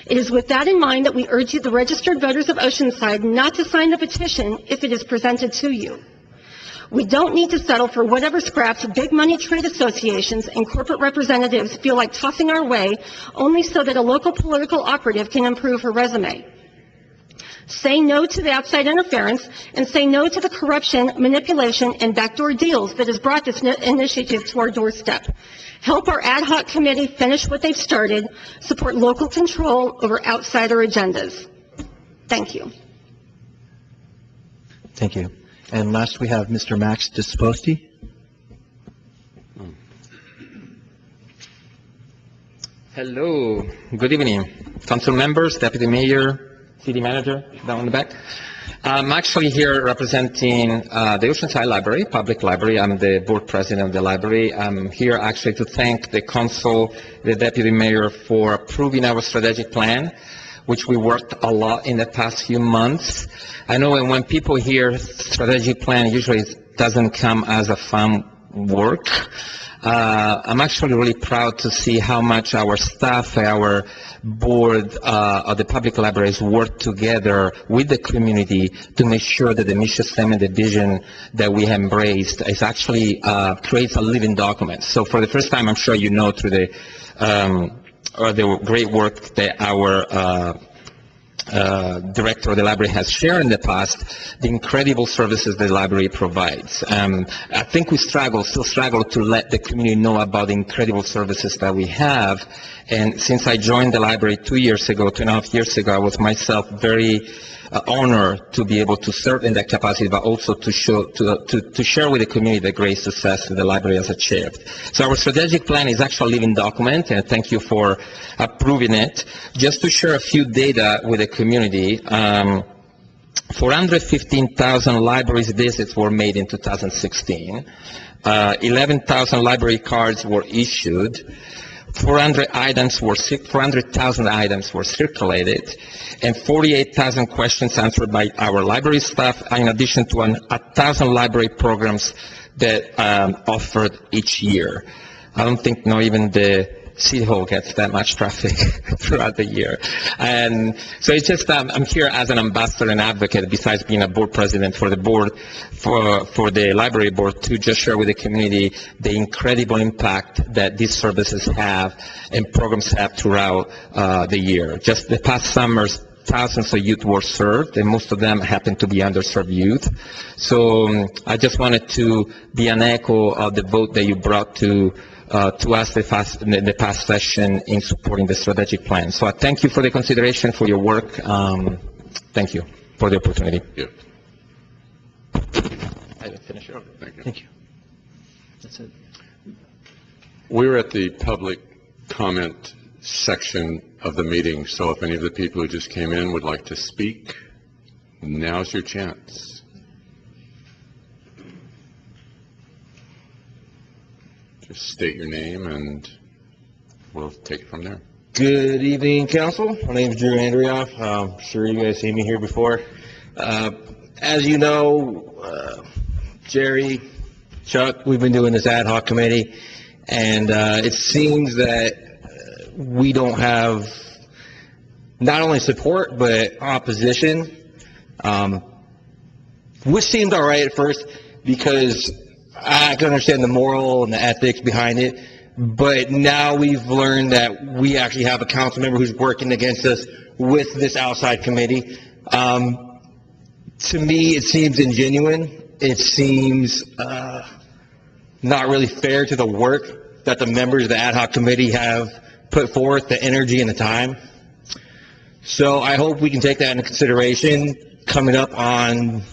Speaker 20: It is with that in mind that we urge you, the registered voters of Oceanside, not to sign the petition if it is presented to you. We don't need to settle for whatever scraps big money trade associations and corporate representatives feel like tossing our way, only so that a local political operative can improve her resume. Say no to the outside interference and say no to the corruption, manipulation, and backdoor deals that has brought this initiative to our doorstep. Help our ad hoc committee finish what they've started. Support local control over outsider agendas. Thank you.
Speaker 3: Thank you. And last, we have Mr. Max Disposti.
Speaker 21: Hello, good evening, council members, deputy mayor, city manager, down in the back. I'm actually here representing the Oceanside Library, public library. I'm the board president of the library. I'm here actually to thank the council, the deputy mayor, for approving our strategic plan, which we worked a lot in the past few months. I know when people hear strategic plan, usually it doesn't come as a fun work. I'm actually really proud to see how much our staff, our board of the public libraries work together with the community to make sure that the mission statement, the vision that we have embraced is actually creates a living document. So for the first time, I'm sure you know through the great work that our director of the library has shared in the past, the incredible services the library provides. I think we still struggle to let the community know about the incredible services that we have. And since I joined the library 2.5 years ago, I was myself very honored to be able to serve in that capacity, but also to share with the community the great success that the library has achieved. So our strategic plan is actually a living document, and thank you for approving it. Just to share a few data with the community, 415,000 libraries visits were made in 2016. 11,000 library cards were issued. 400,000 items were circulated, and 48,000 questions answered by our library staff, in addition to 1,000 library programs that offered each year. I don't think even the City Hall gets that much traffic throughout the year. And so it's just, I'm here as an ambassador and advocate, besides being a board president for the board, for the library board, to just share with the community the incredible impact that these services have and programs have throughout the year. Just the past summers, thousands of youth were served, and most of them happen to be underserved youth. So I just wanted to be an echo of the vote that you brought to us in the past session in supporting the strategic plan. So I thank you for the consideration, for your work. Thank you for the opportunity.
Speaker 1: Yeah.
Speaker 21: I didn't finish it.
Speaker 3: Thank you. That's it.
Speaker 1: We're at the public comment section of the meeting, so if any of the people who just came in would like to speak, now's your chance. Just state your name and we'll take it from there.
Speaker 5: Good evening, council. My name is Drew Andrioff. I'm sure you guys seen me here before. As you know, Jerry, Chuck, we've been doing this ad hoc committee, and it seems that we don't have not only support but opposition, which seemed all right at first because I can understand the moral and the ethics behind it. But now we've learned that we actually have a council member who's working against us with this outside committee. To me, it seems ingenuine. It seems not really fair to the work that the members of the ad hoc committee have put forth, the energy and the time. So I hope we can take that into consideration coming up on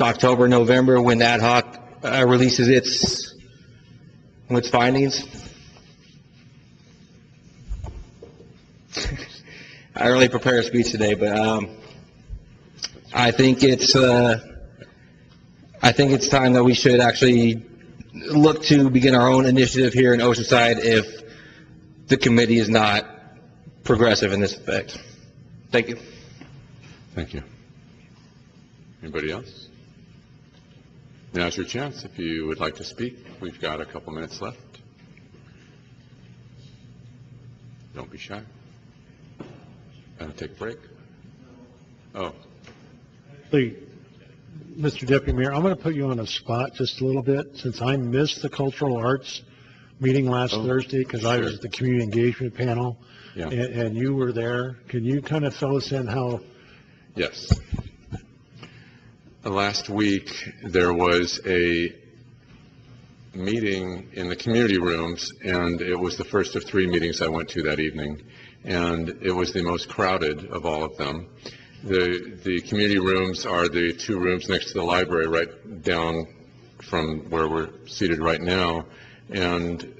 Speaker 5: October, November, when the ad hoc releases its findings. I really prepared a speech today, but I think it's time that we should actually look to begin our own initiative here in Oceanside if the committee is not progressive in this effect. Thank you.
Speaker 1: Thank you. Anybody else? Now's your chance if you would like to speak. We've got a couple minutes left. Don't be shy. Take a break. Oh.
Speaker 12: Actually, Mr. Deputy Mayor, I'm going to put you on a spot just a little bit, since I missed the cultural arts meeting last Thursday because I was at the community engagement panel, and you were there. Can you kind of fill us in how?
Speaker 1: Yes. Last week, there was a meeting in the community rooms, and it was the first of 3 meetings I went to that evening, and it was the most crowded of all of them. The community rooms are the 2 rooms next to the library, right down from where we're seated right now, and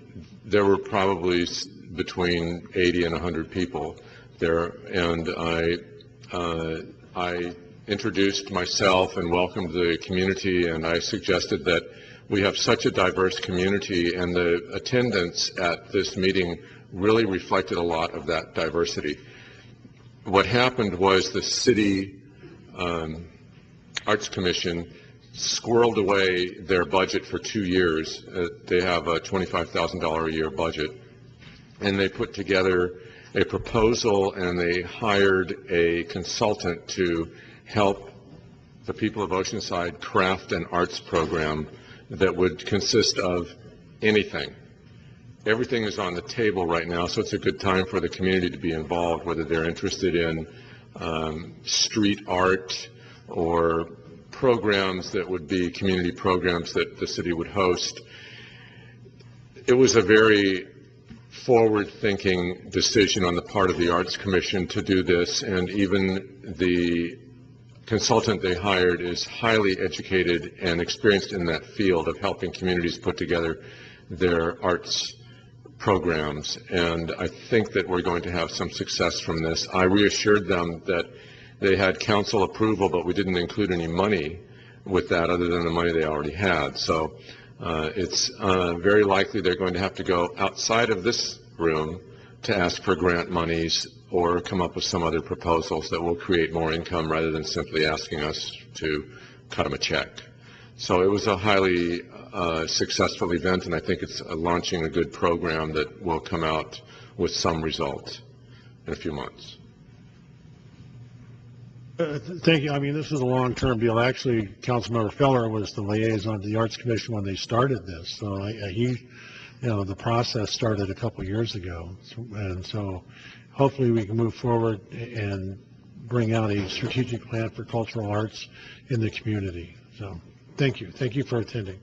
Speaker 1: there were probably between 80 and 100 people there, and I introduced myself and welcomed the community, and I suggested that we have such a diverse community, and the attendance at this meeting really reflected a lot of that diversity. What happened was the city Arts Commission squirreled away their budget for 2 years. They have a $25,000 a year budget, and they put together a proposal, and they hired a consultant to help the people of Oceanside craft an arts program that would consist of anything. Everything is on the table right now, so it's a good time for the community to be involved, whether they're interested in street art or programs that would be community programs that the city would host. It was a very forward-thinking decision on the part of the Arts Commission to do this, and even the consultant they hired is highly educated and experienced in that field of helping communities put together their arts programs, and I think that we're going to have some success from this. I reassured them that they had council approval, but we didn't include any money with that other than the money they already had. So it's very likely they're going to have to go outside of this room to ask for grant monies or come up with some other proposals that will create more income rather than simply asking us to cut them a check. So it was a highly successful event, and I think it's launching a good program that will come out with some result in a few months.
Speaker 12: Thank you. I mean, this is a long-term deal. Actually, Councilmember Feller was the liaison to the Arts Commission when they started this. So the process started a couple years ago, and so hopefully we can move forward and bring out a strategic plan for cultural arts in the community. So thank you. Thank you for attending.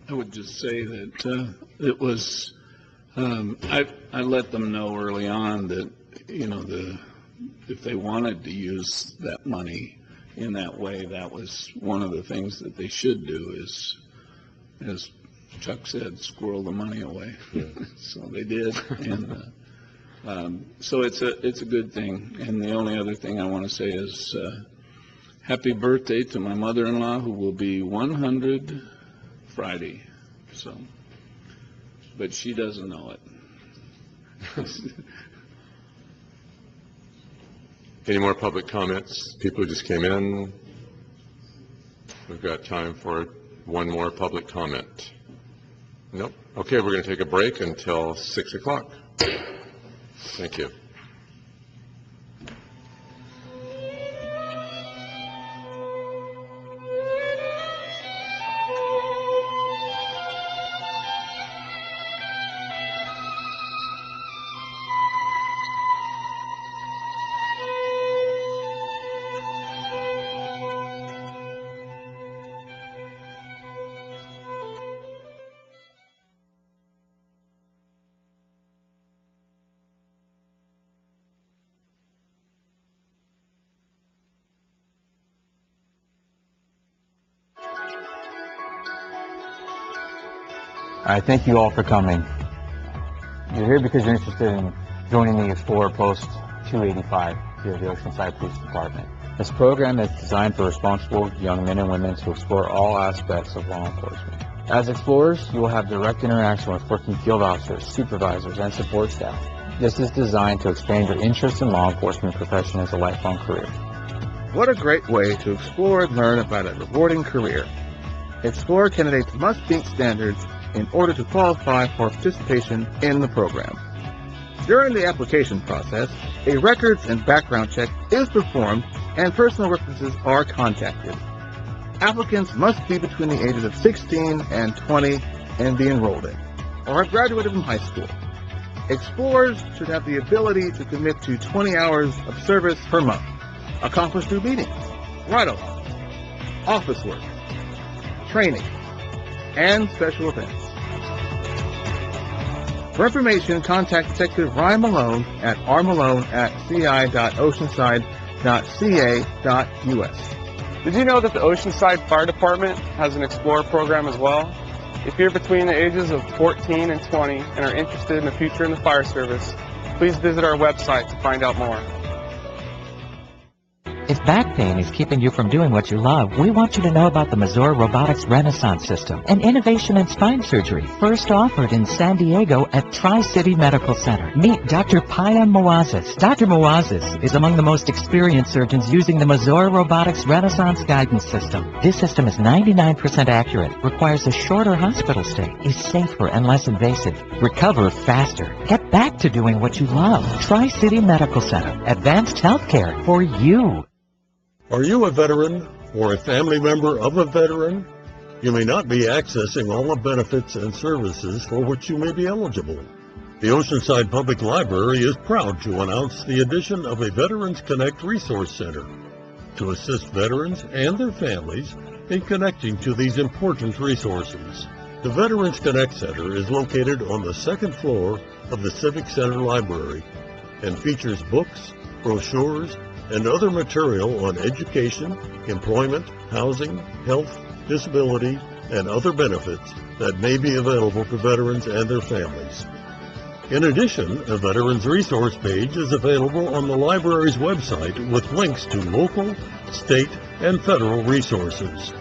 Speaker 11: I would just say that it was, I let them know early on that, if they wanted to use that money, in that way, that was one of the things that they should do is, as Chuck said, squirrel the money away. So they did, and so it's a good thing. And the only other thing I want to say is happy birthday to my mother-in-law, who will be 100 Friday. So, but she doesn't know it.
Speaker 1: Any more public comments? People who just came in? We've got time for one more public comment. Nope. Okay, we're going to take a break until 6 o'clock. Thank you.
Speaker 8: All right, thank you all for coming. You're here because you're interested in joining the Explorer Post 285 here at the Oceanside Police Department. This program is designed for responsible young men and women to explore all aspects of law enforcement. As explorers, you will have direct interaction with working field officers, supervisors, and support staff. This is designed to expand your interest in law enforcement profession as a lifelong career.
Speaker 22: What a great way to explore and learn about a rewarding career. Explorer candidates must meet standards in order to qualify for participation in the program. During the application process, a records and background check is performed and personal references are contacted. Applicants must be between the ages of 16 and 20 and be enrolled in, or have graduated from high school. Explorers should have the ability to commit to 20 hours of service per month, accomplished through meetings, ride-alongs, office work, training, and special events. For information, contact Detective Ryan Malone at rmalone@ci.oceanside.ca.us.
Speaker 23: Did you know that the Oceanside Fire Department has an Explorer program as well? If you're between the ages of 14 and 20 and are interested in the future in the fire service, please visit our website to find out more.
Speaker 24: If back pain is keeping you from doing what you love, we want you to know about the Mazor Robotics Renaissance System, an innovation in spine surgery, first offered in San Diego at Tri-City Medical Center. Meet Dr. Payam Moazes. Dr. Moazes is among the most experienced surgeons using the Mazor Robotics Renaissance Guidance System. This system is 99% accurate, requires a shorter hospital stay, is safer and less invasive. Recover faster. Get back to doing what you love. Tri-City Medical Center. Advanced healthcare for you.
Speaker 25: Are you a veteran or a family member of a veteran? You may not be accessing all the benefits and services for which you may be eligible. The Oceanside Public Library is proud to announce the addition of a Veterans Connect Resource Center to assist veterans and their families in connecting to these important resources. The Veterans Connect Center is located on the second floor of the Civic Center Library and features books, brochures, and other material on education, employment, housing, health, disability, and other benefits that may be available to veterans and their families. In addition, a Veterans Resource page is available on the library's website with links to local, state, and federal resources.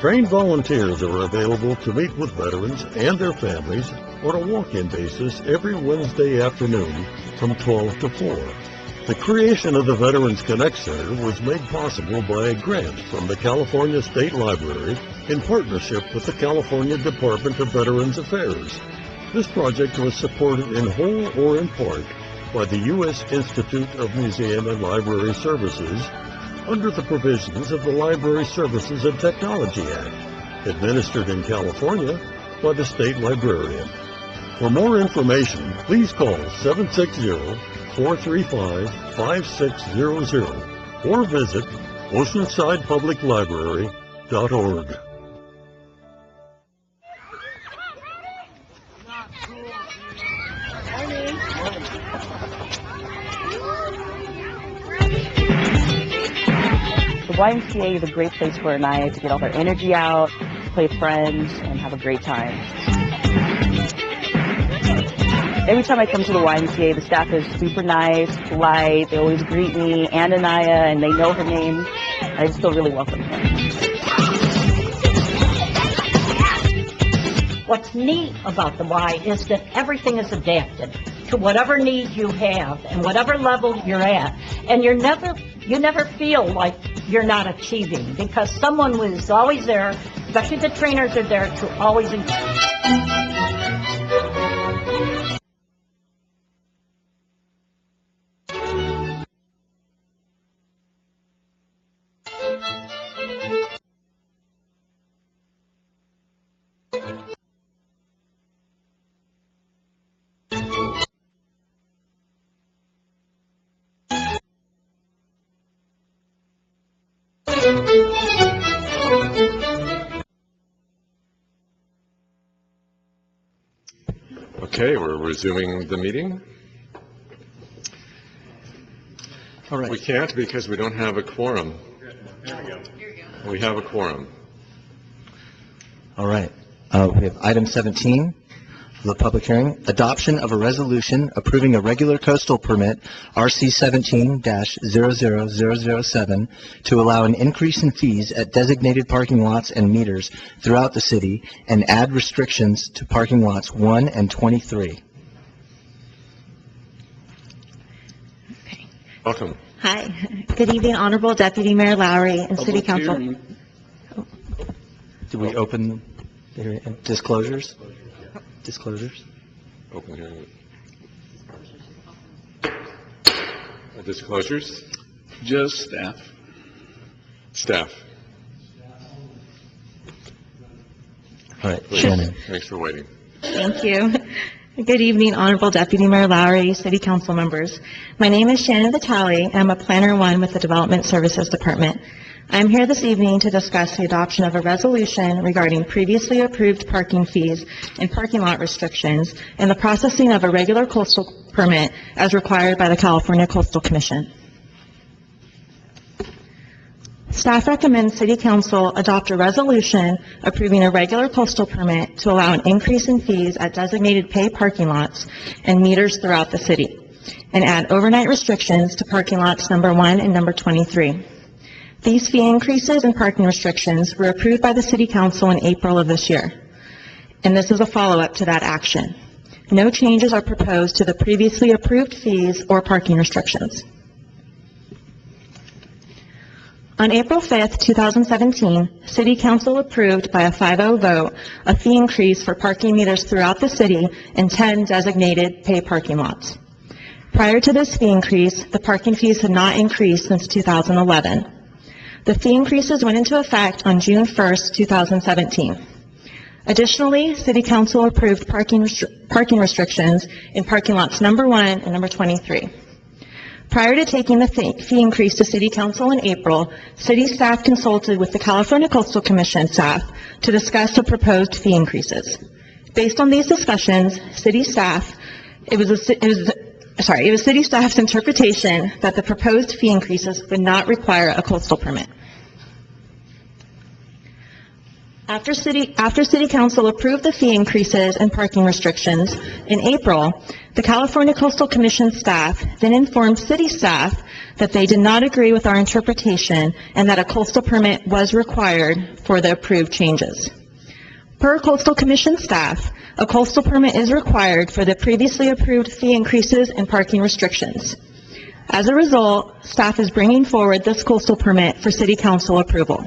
Speaker 25: Trained volunteers are available to meet with veterans and their families on a walk-in basis every Wednesday afternoon from 12 to 4. The creation of the Veterans Connect Center was made possible by a grant from the California State Library in partnership with the California Department of Veterans Affairs. This project was supported in whole or in part by the U.S. Institute of Museum and Library Services under the provisions of the Library Services and Technology Act, administered in California by the State Librarian. For more information, please call 760-435-5600 or visit oceansidepubliclibrary.org.
Speaker 26: The
Speaker 2: YMCA is a great place for Anaya to get all their energy out, play with friends, and have a great time. Every time I come to the YMCA, the staff is super nice, polite. They always greet me and Anaya, and they know her name. I just feel really welcome here.
Speaker 6: What's neat about the Y is that everything is adapted to whatever need you have and whatever level you're at. And you never feel like you're not achieving, because someone was always there, especially the trainers are there to always
Speaker 1: Okay, we're resuming the meeting.
Speaker 3: All right.
Speaker 1: We can't because we don't have a quorum. We have a quorum.
Speaker 3: All right. We have item 17, the public hearing, adoption of a resolution approving a regular coastal permit, RC 17-00007, to allow an increase in fees at designated parking lots and meters throughout the city and add restrictions to parking lots 1 and 23.
Speaker 1: Welcome.
Speaker 7: Hi. Good evening, Honorable Deputy Mayor Lowry and City Council.
Speaker 3: Do we open the hearing? Disclosures? Disclosures?
Speaker 1: Open hearing. Disclosures?
Speaker 11: Just staff.
Speaker 1: Staff.
Speaker 3: All right,
Speaker 1: Please.
Speaker 3: Shannon.
Speaker 1: Thanks for waiting.
Speaker 7: Thank you. Good evening, Honorable Deputy Mayor Lowry, City Council members. My name is Shannon Vitale, and I'm a Planner 1 with the Development Services Department. I'm here this evening to discuss the adoption of a resolution regarding previously approved parking fees and parking lot restrictions and the processing of a regular coastal permit as required by the California Coastal Commission. Staff recommends City Council adopt a resolution approving a regular coastal permit to allow an increase in fees at designated pay parking lots and meters throughout the city, and add overnight restrictions to parking lots number 1 and number 23. These fee increases and parking restrictions were approved by the City Council in April of this year, and this is a follow-up to that action. No changes are proposed to the previously approved fees or parking restrictions. On April 5th, 2017, City Council approved by a 5-0 vote a fee increase for parking meters throughout the city in 10 designated pay parking lots. Prior to this fee increase, the parking fees had not increased since 2011. The fee increases went into effect on June 1st, 2017. Additionally, City Council approved parking restrictions in parking lots number 1 and number 23. Prior to taking the fee increase to City Council in April, City staff consulted with the California Coastal Commission staff to discuss the proposed fee increases. Based on these discussions, City staff, it was City staff's interpretation that the proposed fee increases would not require a coastal permit. After City Council approved the fee increases and parking restrictions in April, the California Coastal Commission staff then informed City staff that they did not agree with our interpretation and that a coastal permit was required for the approved changes. Per Coastal Commission staff, a coastal permit is required for the previously approved fee increases and parking restrictions. As a result, staff is bringing forward this coastal permit for City Council approval.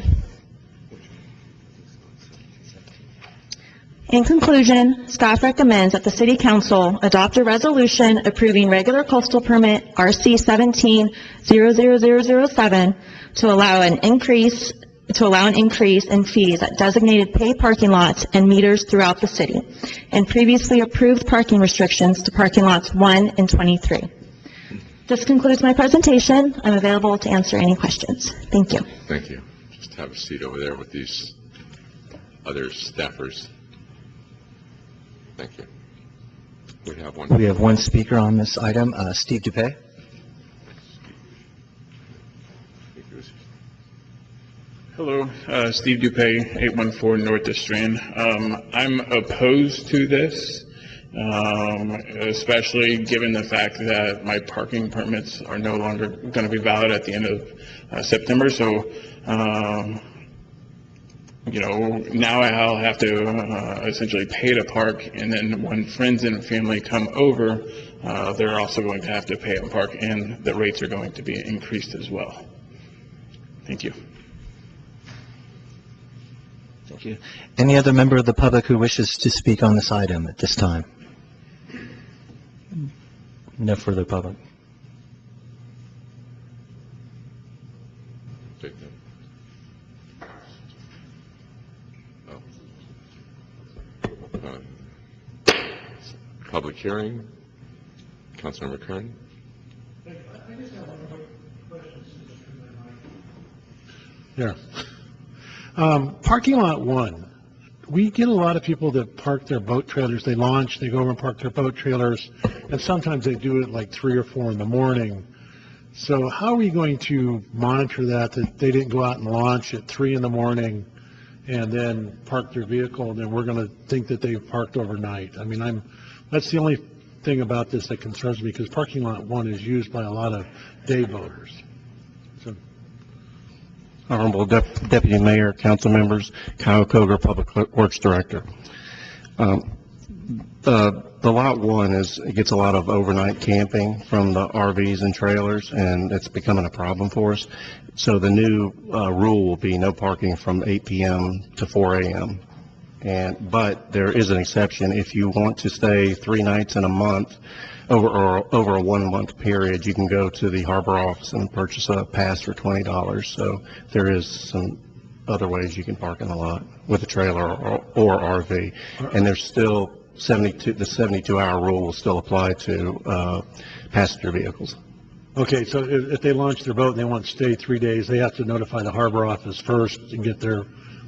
Speaker 7: In conclusion, staff recommends that the City Council adopt a resolution approving regular coastal permit RC 17-00007 to allow an increase in fees at designated pay parking lots and meters throughout the city, and previously approved parking restrictions to parking lots 1 and 23. This concludes my presentation. I'm available to answer any questions. Thank you.
Speaker 1: Thank you. Just have a seat over there with these other staffers. Thank you. We have one
Speaker 3: speaker on this item, Steve Dupay.
Speaker 9: Hello, Steve Dupay, 814 North Strand. I'm opposed to this, especially given the fact that my parking permits are no longer going to be valid at the end of September. So, now I'll have to essentially pay to park, and then when friends and family come over, they're also going to have to pay to park, and the rates are going to be increased as well. Thank you.
Speaker 3: Thank you. Any other member of the public who wishes to speak on this item at this time? No further public.
Speaker 1: Public hearing. Councilmember Kern.
Speaker 12: Yeah. Parking lot 1. We get a lot of people that park their boat trailers. They launch, they go over and park their boat trailers, and sometimes they do it like 3 or 4 in the morning. So how are we going to monitor that they didn't go out and launch at 3 in the morning and then park their vehicle, and then we're going to think that they've parked overnight? I mean, that's the only thing about this that concerns me, because parking lot 1 is used by a lot of day boaters. So.
Speaker 10: Honorable Deputy Mayor, council members, Kyle Koger, Public Works Director. The lot 1 it gets a lot of overnight camping from the RVs and trailers, and it's becoming a problem for us. So the new rule will be no parking from 8 p.m. to 4 a.m. But there is an exception. If you want to stay 3 nights in a month, over a 1 month period, you can go to the harbor office and purchase a pass for $20. So there is some other ways you can park in the lot with a trailer or RV, and there's still the 72-hour rule will still apply to passenger vehicles.
Speaker 12: Okay, so if they launch their boat and they want to stay 3 days, they have to notify the harbor office first and get their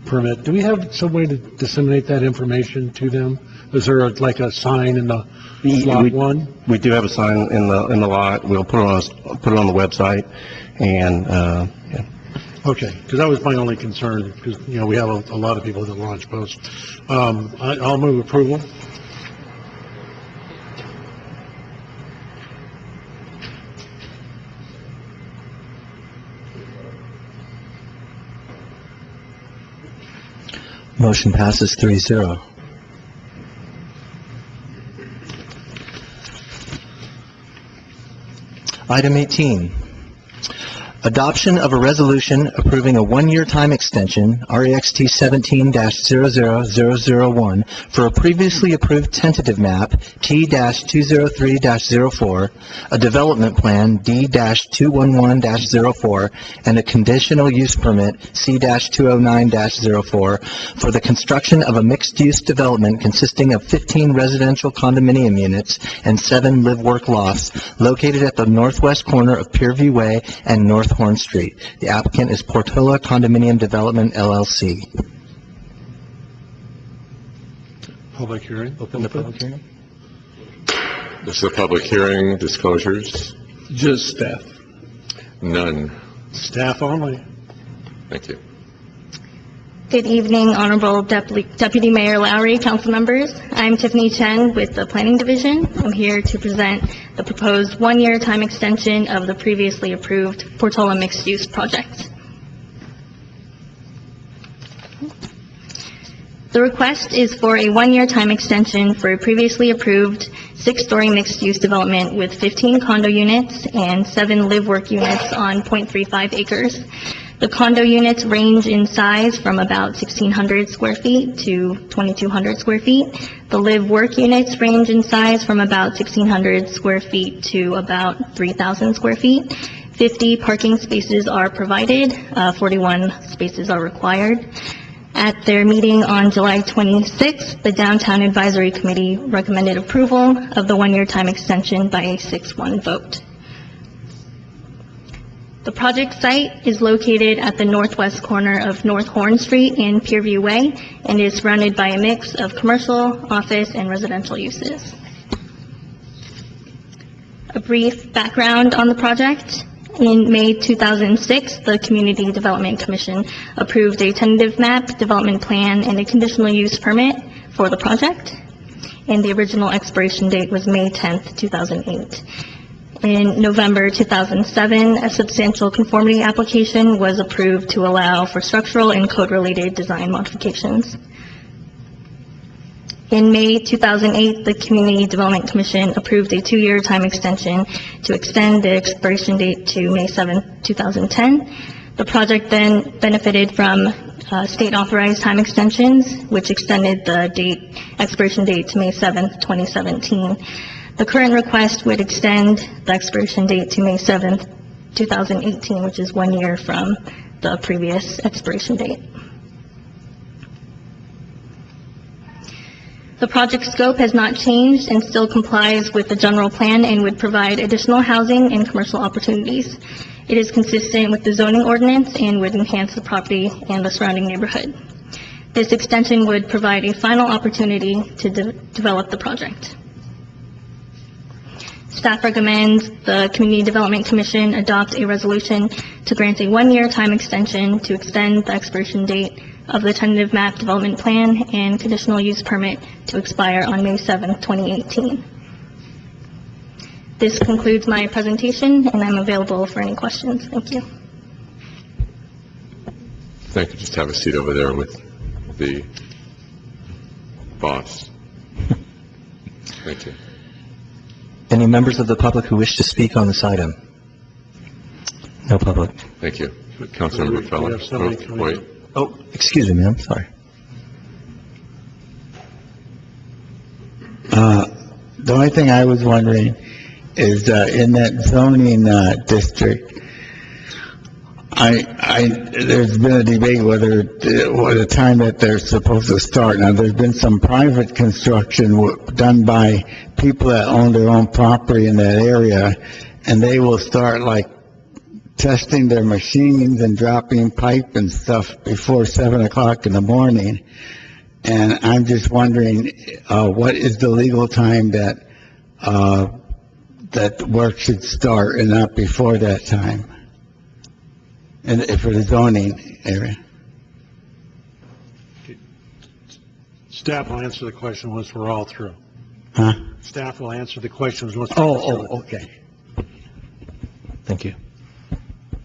Speaker 12: permit. Do we have some way to disseminate that information to them? Is there like a sign in the lot 1?
Speaker 10: We do have a sign in the lot. We'll put it on the website, and yeah.
Speaker 12: Okay, because that was my only concern, because we have a lot of people that launch boats. I'll move approval.
Speaker 3: Motion passes 3-0. Item 18, adoption of a resolution approving a 1-year time extension, REXT 17-00001, for a previously approved tentative map, T-203-04, a development plan, D-211-04, and a conditional use permit, C-209-04, for the construction of a mixed-use development consisting of 15 residential condominium units and 7 live-work lofts located at the northwest corner of Pierview Way and North Horn Street. The applicant is Portola Condominium Development, LLC.
Speaker 12: Public hearing.
Speaker 3: Open the public hearing.
Speaker 1: This is a public hearing. Disclosures?
Speaker 11: Just staff.
Speaker 1: None.
Speaker 12: Staff only.
Speaker 1: Thank you.
Speaker 7: Good evening, Honorable Deputy Mayor Lowry, council members. I'm Tiffany Chen with the Planning Division. I'm here to present the proposed 1-year time extension of the previously approved Portola mixed-use project. The request is for a 1-year time extension for a previously approved 6-story mixed-use development with 15 condo units and 7 live-work units on 0.35 acres. The condo units range in size from about 1,600 square feet to 2,200 square feet. The live-work units range in size from about 1,600 square feet to about 3,000 square feet. 50 parking spaces are provided, 41 spaces are required. At their meeting on July 26th, the Downtown Advisory Committee recommended approval of the 1-year time extension by a 6-1 vote. The project site is located at the northwest corner of North Horn Street and Pierview Way and is surrounded by a mix of commercial, office, and residential uses. A brief background on the project.
Speaker 13: In May 2006, the Community Development Commission approved a tentative map, development plan, and a conditional use permit for the project. And the original expiration date was May 10th, 2008. In November 2007, a substantial conformity application was approved to allow for structural and code-related design modifications. In May 2008, the Community Development Commission approved a 2-year time extension to extend the expiration date to May 7, 2010. The project then benefited from state-authorized time extensions, which extended the expiration date to May 7, 2017. The current request would extend the expiration date to May 7, 2018, which is 1 year from the previous expiration date. The project scope has not changed and still complies with the general plan and would provide additional housing and commercial opportunities. It is consistent with the zoning ordinance and would enhance the property and the surrounding neighborhood. This extension would provide a final opportunity to develop the project. Staff recommends the Community Development Commission adopt a resolution to grant a 1-year time extension to extend the expiration date of the tentative map development plan and conditional use permit to expire on May 7, 2018. This concludes my presentation, and I'm available for any questions. Thank you.
Speaker 1: Thank you. Just have a seat over there with the boss. Thank you.
Speaker 3: Any members of the public who wish to speak on this item? No public.
Speaker 1: Thank you. Councilmember Feller. Wait.
Speaker 3: Oh, excuse me, ma'am. Sorry.
Speaker 15: The only thing I was wondering is in that zoning district, there's been a debate whether what the time that they're supposed to start. Now, there's been some private construction done by people that own their own property in that area, and they will start like testing their machines and dropping pipe and stuff before 7 o'clock in the morning. And I'm just wondering, what is the legal time that that work should start and not before that time? And for the zoning area.
Speaker 12: Staff will answer the question once we're all through.
Speaker 15: Huh?
Speaker 12: Staff will answer the questions once we're all through.
Speaker 15: Okay.
Speaker 3: Thank you.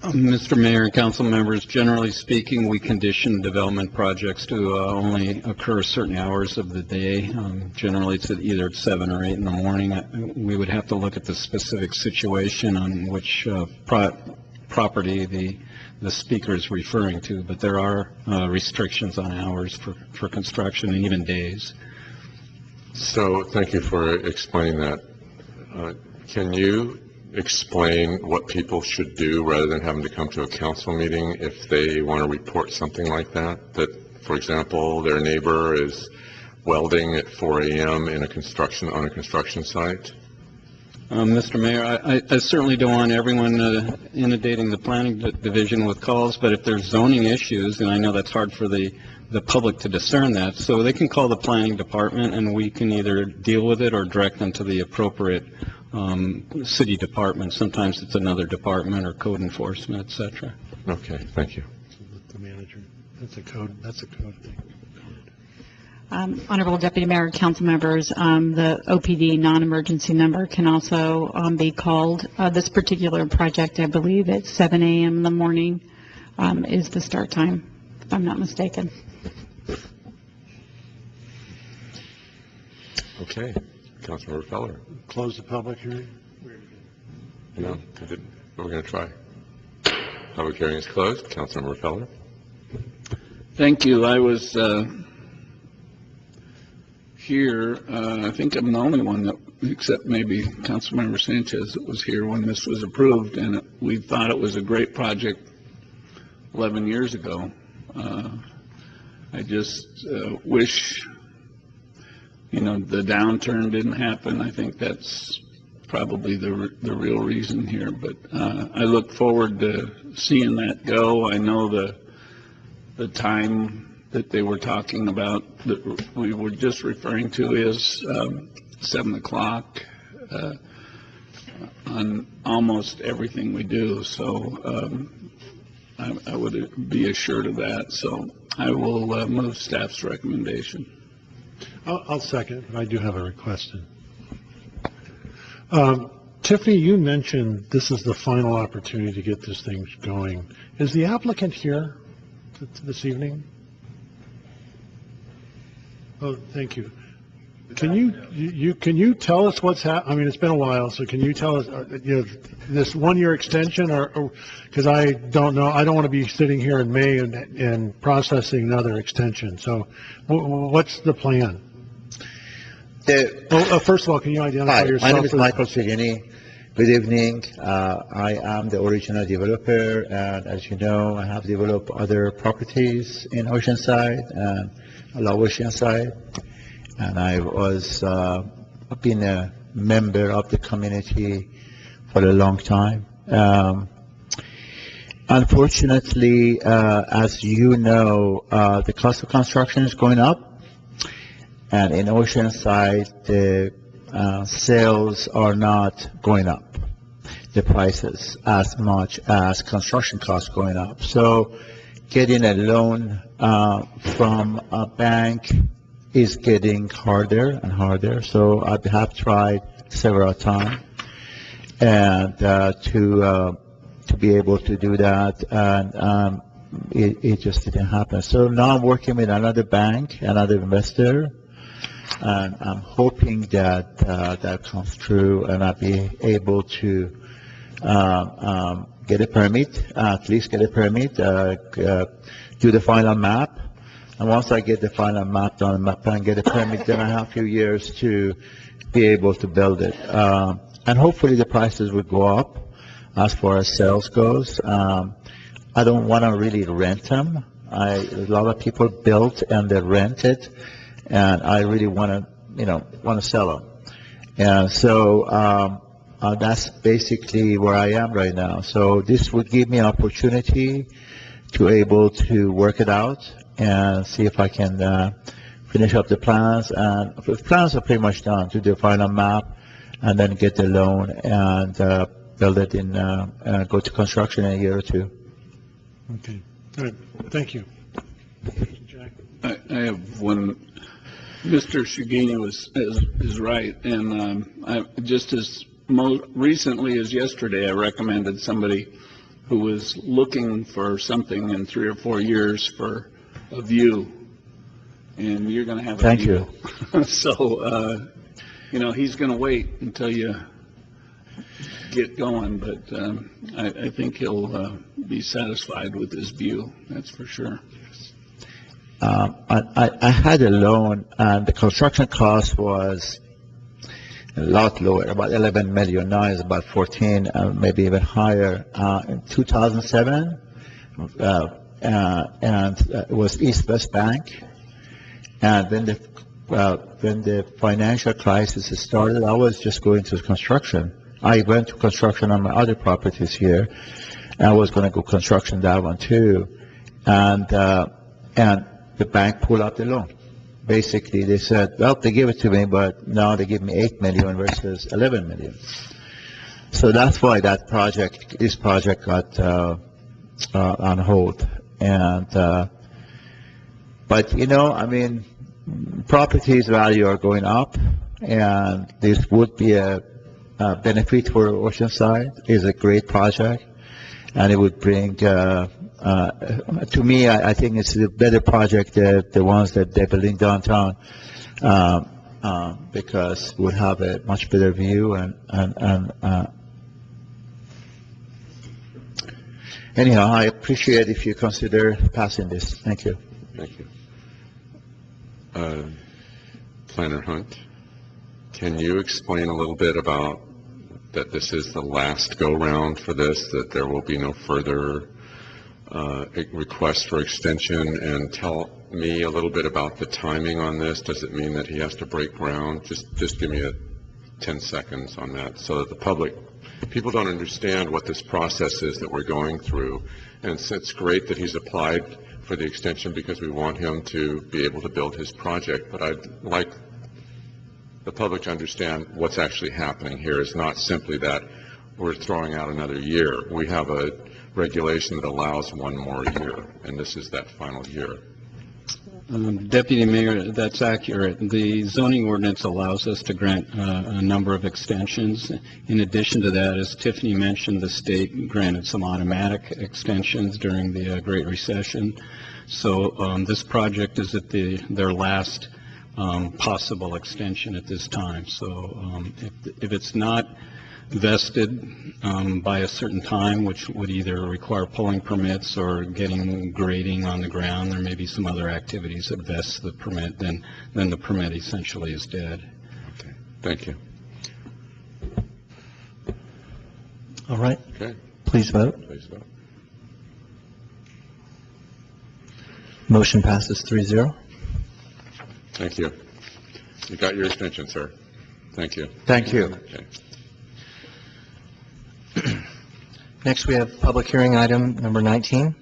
Speaker 19: Mr. Mayor and council members, generally speaking, we condition development projects to only occur certain hours of the day. Generally, it's either at 7 or 8 in the morning. We would have to look at the specific situation on which property the speaker is referring to, but there are restrictions on hours for construction and even days.
Speaker 1: So thank you for explaining that. Can you explain what people should do rather than having to come to a council meeting if they want to report something like that? That, for example, their neighbor is welding at 4 a.m. on a construction site?
Speaker 19: Mr. Mayor, I certainly don't want everyone inundating the planning division with calls, but if there's zoning issues, and I know that's hard for the public to discern that, so they can call the planning department and we can either deal with it or direct them to the appropriate city department. Sometimes it's another department or code enforcement, et cetera.
Speaker 1: Okay, thank you.
Speaker 12: The manager, that's a code thing.
Speaker 16: Honorable Deputy Mayor, council members, the OPD non-emergency number can also be called. This particular project, I believe it's 7 a.m. in the morning is the start time, if I'm not mistaken.
Speaker 1: Okay. Councilmember Feller.
Speaker 12: Close the public hearing?
Speaker 1: No, I didn't. But we're going to try. Public hearing is closed. Councilmember Feller.
Speaker 11: Thank you. I was here. I think I'm the only one that, except maybe Councilmember Sanchez, that was here when this was approved, and we thought it was a great project 11 years ago. I just wish, the downturn didn't happen. I think that's probably the real reason here. But I look forward to seeing that go. I know the time that they were talking about that we were just referring to is 7 o'clock. on almost everything we do, so I would be assured of that. So I will move staff's recommendation.
Speaker 12: I'll second, but I do have a request. Tiffany, you mentioned this is the final opportunity to get this thing going. Is the applicant here this evening? Oh, thank you. Can you tell us what's happening? I mean, it's been a while, so can you tell us, this one-year extension, or because I don't know, I don't want to be sitting here in May and processing another extension. So, what's the plan? First of all, can you identify yourself?
Speaker 4: My name is Michael Cigini. Good evening. I am the original developer, and as you know, I have developed other properties in Oceanside, and I love Oceanside. And I was been a member of the community for a long time. Unfortunately, as you know, the cost of construction is going up, and in Oceanside, the sales are not going up, the prices, as much as construction costs going up. So getting a loan from a bank is getting harder and harder. So I have tried several times and to be able to do that, and it just didn't happen. So now I'm working with another bank, another investor, and I'm hoping that that comes true, and I'll be able to get a permit, at least get a permit, do the final map. And once I get the final map done and get a permit, then I have a few years to be able to build it. And hopefully the prices will go up as far as sales goes. I don't want to really rent them. A lot of people build and they rent it, and I really want to sell them. And so that's basically where I am right now. So this would give me an opportunity to able to work it out and see if I can finish up the plans. And the plans are pretty much done, to do the final map and then get the loan and build it in, go to construction in a year or two.
Speaker 12: Okay, good. Thank you. Jack?
Speaker 11: I have one. Mr. Shigini is right, and I just as recently as yesterday, I recommended somebody who was looking for something in 3 or 4 years for a view, and you're going to have a
Speaker 4: Thank
Speaker 11: view.
Speaker 4: you.
Speaker 11: So, he's going to wait until you get going, but I think he'll be satisfied with his view, that's for sure.
Speaker 4: I had a loan, and the construction cost was a lot lower, about 11 million. Now it's about 14, maybe even higher. In 2007, and it was East West Bank. And when the financial crisis started, I was just going to construction. I went to construction on my other properties here, and I was going to go construction that one too. And the bank pulled out the loan. Basically, they said, well, they gave it to me, but now they give me 8 million versus 11 million. So that's why this project got on hold. And but properties value are going up, and this would be a benefit for Oceanside. It's a great project, and it would bring to me, I think it's a better project than the ones that they're building downtown, because we'll have a much better view and anyhow, I appreciate if you consider passing this. Thank you.
Speaker 1: Thank you. Planner Hunt, can you explain a little bit about that this is the last go-round for this, that there will be no further request for extension, and tell me a little bit about the timing on this? Does it mean that he has to break ground? Just give me 10 seconds on that, so that people don't understand what this process is that we're going through. And it's great that he's applied for the extension because we want him to be able to build his project, but I'd like the public to understand what's actually happening here. Is not simply that we're throwing out another year. We have a regulation that allows one more year, and this is that final year.
Speaker 19: Deputy Mayor, that's accurate. The zoning ordinance allows us to grant a number of extensions. In addition to that, as Tiffany mentioned, the state granted some automatic extensions during the Great Recession. So this project is at their last possible extension at this time. So if it's not vested by a certain time, which would either require pulling permits or getting grading on the ground, there may be some other activities that vest the permit, then the permit essentially is dead.
Speaker 1: Okay, thank you.
Speaker 3: All right.
Speaker 1: Okay.
Speaker 3: Please vote.
Speaker 1: Please vote.
Speaker 3: Motion passes 3-0.
Speaker 1: Thank you. You got your extension, sir. Thank you.
Speaker 4: Thank you.
Speaker 1: Okay.
Speaker 3: Next, we have public hearing item number 19.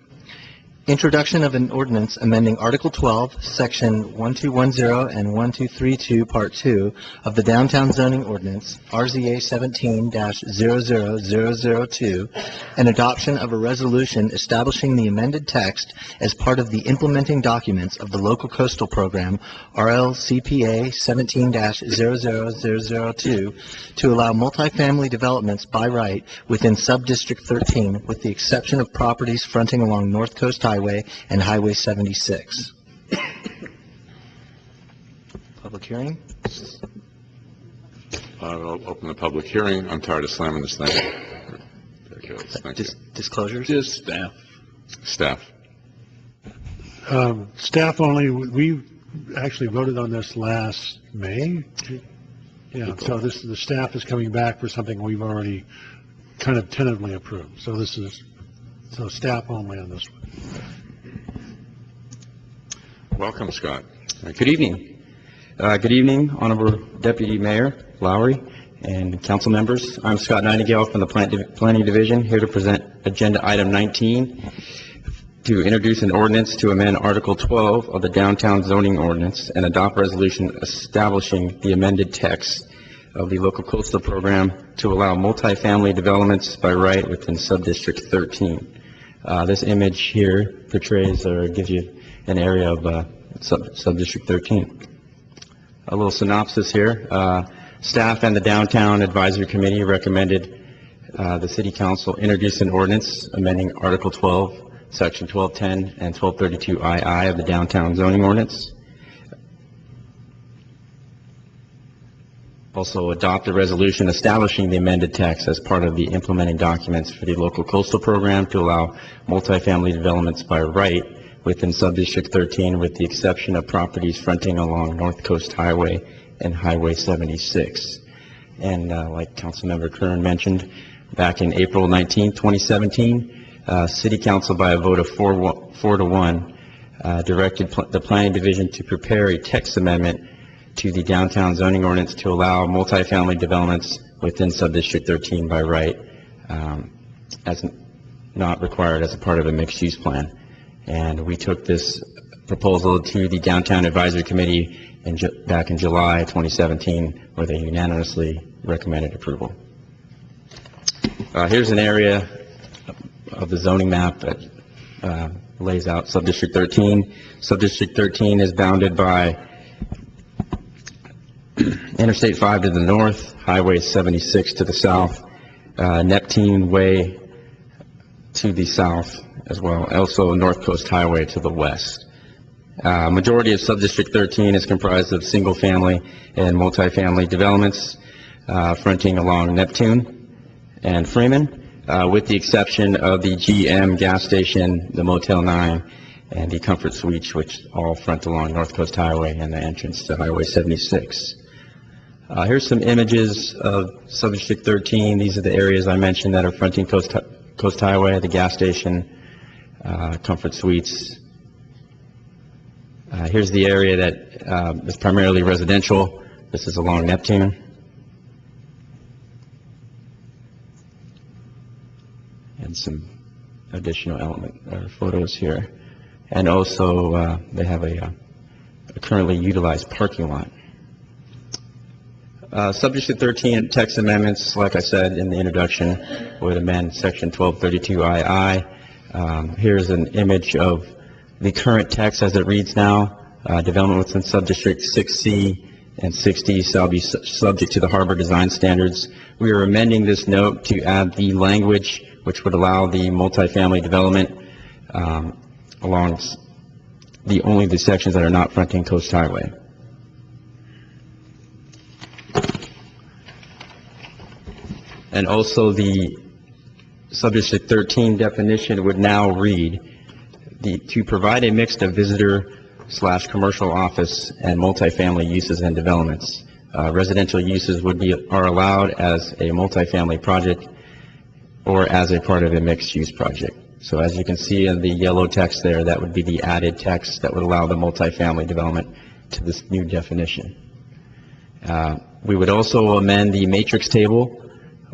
Speaker 3: Introduction of an ordinance amending Article 12, Section 1210 and 1232, Part 2 of the Downtown Zoning Ordinance, RZA 17-00002, and adoption of a resolution establishing the amended text as part of the implementing documents of the Local Coastal Program, RLCPA 17-00002, to allow multifamily developments by right within Subdistrict 13, with the exception of properties fronting along North Coast Highway and Highway 76. Public hearing.
Speaker 1: I'll open the public hearing. I'm tired of slamming this thing. There it goes. Thank you.
Speaker 3: Disclosures?
Speaker 11: Just staff.
Speaker 1: Staff.
Speaker 12: Staff only, we actually voted on this last May. Yeah, so the staff is coming back for something we've already kind of tentatively approved. So staff only on this one.
Speaker 1: Welcome, Scott.
Speaker 14: Good evening. Good evening, Honorable Deputy Mayor Lowry and council members. I'm Scott Nightingale from the Planning Division, here to present Agenda Item 19, to introduce an ordinance to amend Article 12 of the Downtown Zoning Ordinance and adopt a resolution establishing the amended text of the Local Coastal Program to allow multifamily developments by right within Subdistrict 13. This image here portrays or gives you an area of Subdistrict 13. A little synopsis here. Staff and the Downtown Advisory Committee recommended the City Council introduce an ordinance amending Article 12, Section 1210 and 1232 II of the Downtown Zoning Ordinance. Also adopt a resolution establishing the amended text as part of the implementing documents for the Local Coastal Program to allow multifamily developments by right within Subdistrict 13, with the exception of properties fronting along North Coast Highway and Highway 76. And like Councilmember Kern mentioned, back in April 19, 2017, City Council, by a vote of 4-1, directed the Planning Division to prepare a text amendment to the Downtown Zoning Ordinance to allow multifamily developments within Subdistrict 13 by right, as not required as a part of a mixed-use plan. And we took this proposal to the Downtown Advisory Committee back in July 2017, where they unanimously recommended approval. Here's an area of the zoning map that lays out Subdistrict 13. Subdistrict 13 is bounded by Interstate 5 to the north, Highway 76 to the south, Neptune Way to the south as well, also North Coast Highway to the west. Majority of Subdistrict 13 is comprised of single-family and multifamily developments fronting along Neptune and Freeman, with the exception of the GM gas station, the Motel 9, and the Comfort Suites, which all front along North Coast Highway and the entrance to Highway 76. Here's some images of Subdistrict 13. These are the areas I mentioned that are fronting Coast Highway, the gas station, Comfort Suites. Here's the area that is primarily residential. This is along Neptune. And some additional photos here. And also they have a currently utilized parking lot. Subject to 13 text amendments, like I said in the introduction, would amend section 1232II. Here's an image of the current text as it reads now. Development within subdistrict 6C and 6D shall be subject to the harbor design standards. We are amending this note to add the language which would allow the multifamily development along only the sections that are not fronting Coast Highway. And also the subdistrict 13 definition would now read, to provide a mix of visitor/commercial office and multifamily uses and developments. Residential uses are allowed as a multifamily project or as a part of a mixed-use project. So as you can see in the yellow text there, that would be the added text that would allow the multifamily development to this new definition. We would also amend the matrix table,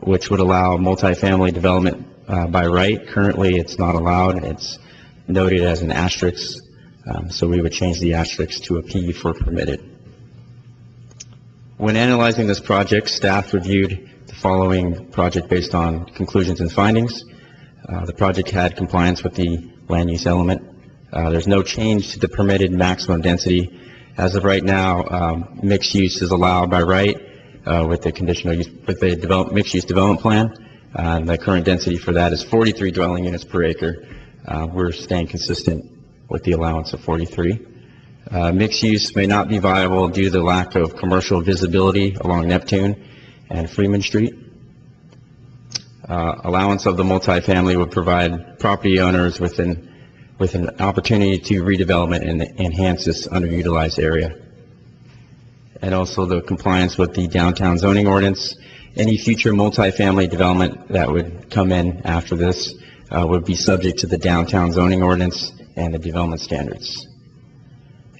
Speaker 14: which would allow multifamily development by right. Currently, it's not allowed. It's noted as an asterisk, so we would change the asterisk to a P for permitted. When analyzing this project, staff reviewed the following project based on conclusions and findings. The project had compliance with the land use element. There's no change to the permitted maximum density. As of right now, mixed use is allowed by right with the conditional use, with the mixed use development plan. The current density for that is 43 dwelling units per acre. We're staying consistent with the allowance of 43. Mixed use may not be viable due to the lack of commercial visibility along Neptune and Freeman Street. Allowance of the multifamily would provide property owners with an opportunity to redevelopment and enhance this underutilized area. And also the compliance with the downtown zoning ordinance. Any future multifamily development that would come in after this would be subject to the downtown zoning ordinance and the development standards.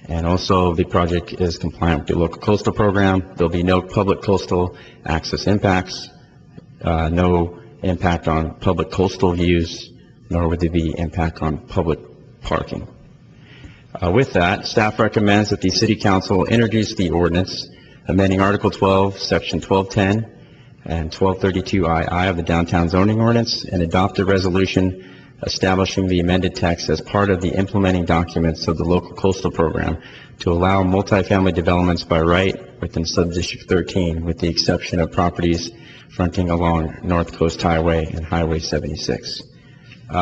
Speaker 14: And also the project is compliant with the local coastal program. There'll be no public coastal access impacts, no impact on public coastal views, nor would there be impact on public parking. With that, staff recommends that the City Council introduce the ordinance amending Article 12, Section 1210 and 1232II of the Downtown Zoning Ordinance and adopt a resolution establishing the amended text as part of the implementing documents of the local coastal program to allow multifamily developments by right within Subdistrict 13 with the exception of properties fronting along North Coast Highway and Highway 76.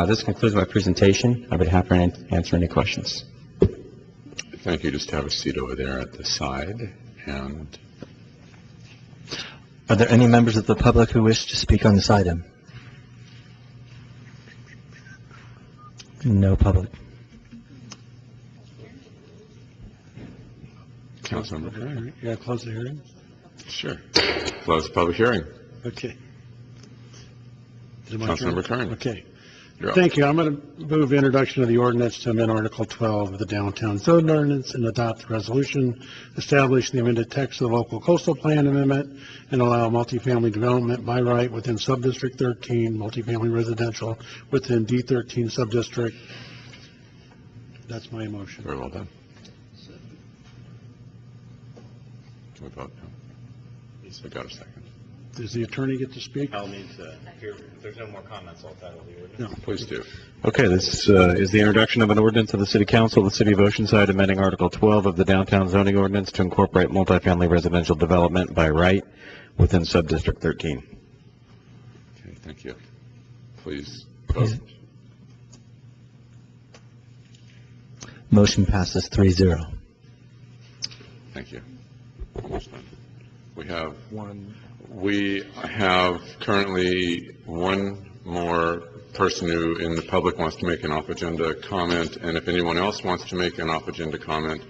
Speaker 14: This concludes my presentation. I would be happy to answer any questions.
Speaker 1: Thank you. Just have a seat over there at the side. And
Speaker 3: are there any members of the public who wish to speak on this item? No public.
Speaker 1: Councilmember.
Speaker 5: You got to close the hearing?
Speaker 1: Sure. Close the public hearing.
Speaker 5: Okay.
Speaker 1: Councilmember Kern.
Speaker 5: Okay. Thank you. I'm going to move introduction of the ordinance to amend Article 12 of the Downtown Zone Ordinance and adopt the resolution establishing the amended text of the local coastal plan amendment and allow multifamily development by right within Subdistrict 13, multifamily residential within D13 subdistrict. That's my motion.
Speaker 1: Very well done. Can we vote now? I got a second.
Speaker 5: Does the attorney get to speak?
Speaker 17: I'll need to hear, if there's no more comments, I'll title the ordinance.
Speaker 5: No.
Speaker 1: Please do.
Speaker 18: Okay, this is the introduction of an ordinance of the City Council of the City of Oceanside amending Article 12 of the Downtown Zoning Ordinance to incorporate multifamily residential development by right within Subdistrict 13.
Speaker 1: Okay, thank you. Please vote.
Speaker 3: Motion passes 3-0.
Speaker 1: Thank you. Almost done. We have currently one more person who in the public wants to make an off-agenda comment, and if anyone else wants to make an off-agenda comment,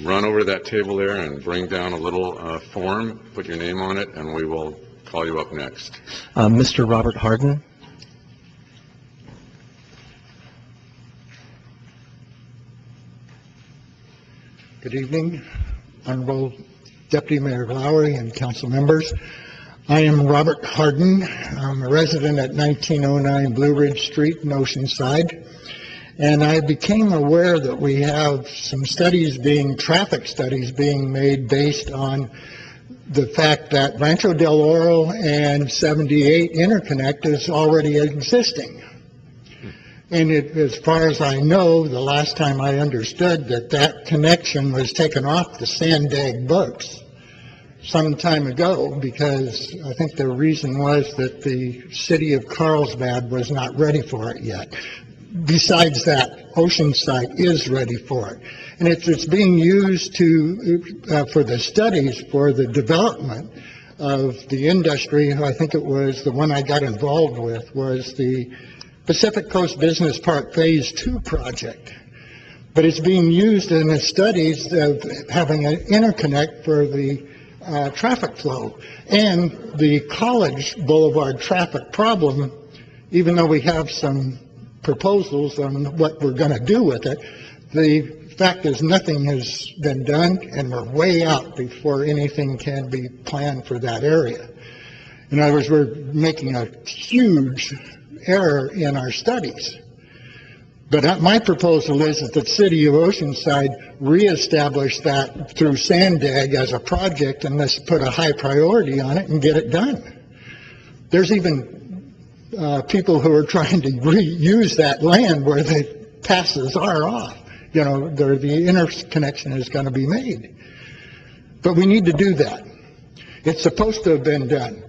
Speaker 1: run over to that table there and bring down a little form, put your name on it, and we will call you up next.
Speaker 3: Mr. Robert Harden.
Speaker 20: Good evening, Honorable Deputy Mayor Lowry and council members. I am Robert Harden. I'm a resident at 1909 Blue Ridge Street in Oceanside. And I became aware that we have some traffic studies being made based on the fact that Rancho del Oro and 78 interconnect is already existing. And as far as I know, the last time I understood that connection was taken off the Sandag books some time ago, because I think the reason was that the city of Carlsbad was not ready for it yet. Besides that, Oceanside is ready for it. And it's being used for the studies for the development of the industry. I think it was the one I got involved with was the Pacific Coast Business Park Phase 2 project. But it's being used in the studies of having an interconnect for the traffic flow. And the College Boulevard traffic problem, even though we have some proposals on what we're going to do with it, the fact is nothing has been done, and we're way out before anything can be planned for that area. In other words, we're making a huge error in our studies. But my proposal is that the city of Oceanside reestablish that through Sandag as a project, and let's put a high priority on it and get it done. There's even people who are trying to reuse that land where the passes are off. You know, the interconnection is going to be made. But we need to do that. It's supposed to have been done.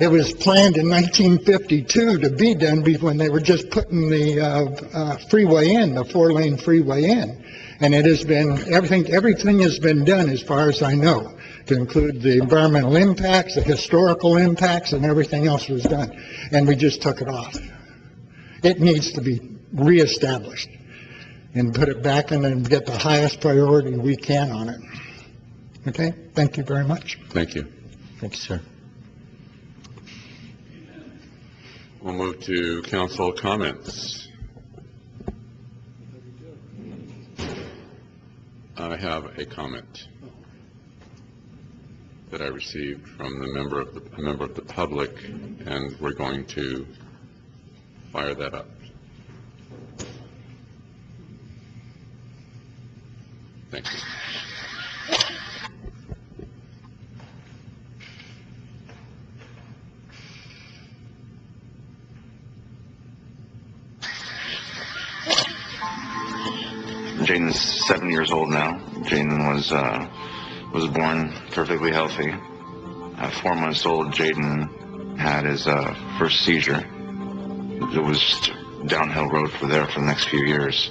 Speaker 20: It was planned in 1952 to be done when they were just putting the freeway in, the 4-lane freeway in. And it has been, everything has been done as far as I know, to include the environmental impacts, the historical impacts, and everything else was done. And we just took it off. It needs to be reestablished and put it back in and get the highest priority we can on it. Okay? Thank you very much.
Speaker 1: Thank you.
Speaker 3: Thank you, sir.
Speaker 1: We'll move to council comments. I have a comment that I received from a member of the public, and we're going to fire that up. Thank you.
Speaker 8: Jaden's 7 years old now. Jaden was born perfectly healthy. At 4 months old, Jaden had his first seizure. It was downhill road for the next few years.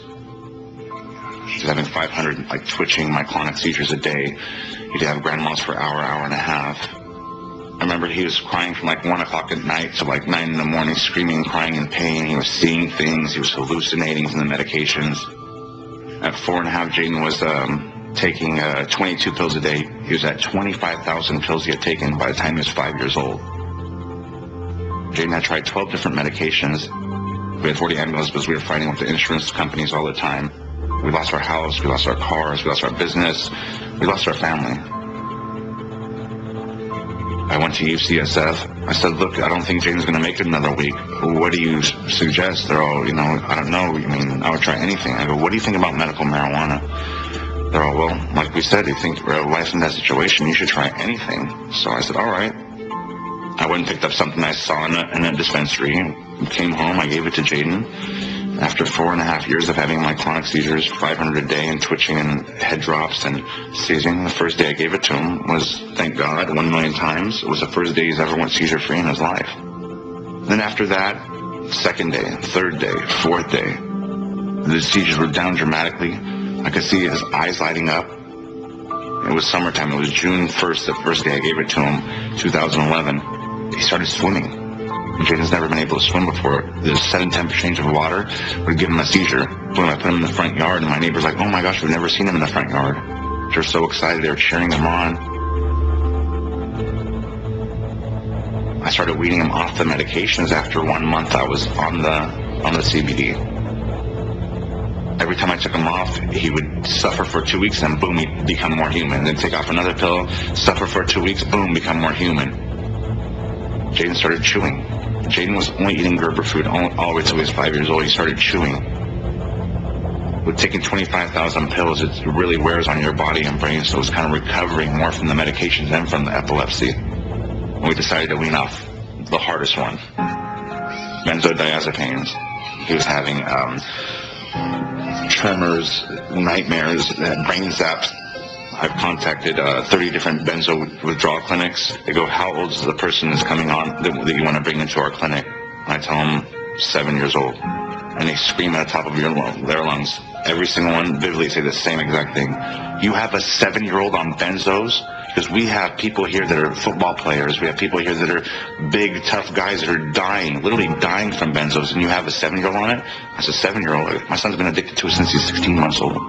Speaker 8: He's having 500 twitching myoclonic seizures a day. He'd have grand mal for hour and a half. I remember he was crying from 1 o'clock at night to 9 in the morning, screaming, crying in pain. He was seeing things. He was hallucinating from the medications. At 4.5, Jaden was taking 22 pills a day. He was at 25,000 pills he had taken by the time he was 5 years old. Jaden had tried 12 different medications. We had 40 ambulances because we were fighting with the insurance companies all the time. We lost our house, we lost our cars, we lost our business, we lost our family. I went to UCSF. I said, look, I don't think Jaden's going to make it another week. What do you suggest? They're all, I don't know. I would try anything. I go, what do you think about medical marijuana? They're all, well, like we said, you think we're life in that situation, you should try anything. So I said, all right. I went and picked up something I saw in a dispensary. Came home, I gave it to Jaden. After 4.5 years of having myoclonic seizures, 500 a day, and twitching and head drops and seizing, the first day I gave it to him was, thank God, 1 million times. It was the first day he's ever went seizure-free in his life. Then after that, second day, third day, fourth day, the seizures were down dramatically. I could see his eyes lighting up. It was summertime. It was June 1st, the first day I gave it to him, 2011. He started swimming. Jaden's never been able to swim before. The sudden temperature change of water would give him a seizure. Boom, I put him in the front yard, and my neighbor's like, oh my gosh, we've never seen him in the front yard. They're so excited, they were cheering him on. I started weaning him off the medications after 1 month I was on the CBD. Every time I took him off, he would suffer for 2 weeks, and boom, he'd become more human. Then take off another pill, suffer for 2 weeks, boom, become more human. Jaden started chewing. Jaden was only eating Gerber food all the way till he was 5 years old. He started chewing. with taking 25,000 pills, it really wears on your body and brain, so it's kind of recovering more from the medications than from the epilepsy. And we decided to wean off the hardest one, benzodiazepines. He was having tremors, nightmares, brain zaps. I've contacted 30 different benzo withdrawal clinics. They go, how old is the person that's coming on that you want to bring into our clinic? And I tell them 7 years old. And they scream at the top of their lungs. Every single one vividly say the same exact thing. You have a 7-year-old on benzos? Because we have people here that are football players. We have people here that are big, tough guys that are dying, literally dying from benzos, and you have a 7-year-old on it? As a 7-year-old, my son's been addicted to it since he's 16 months old.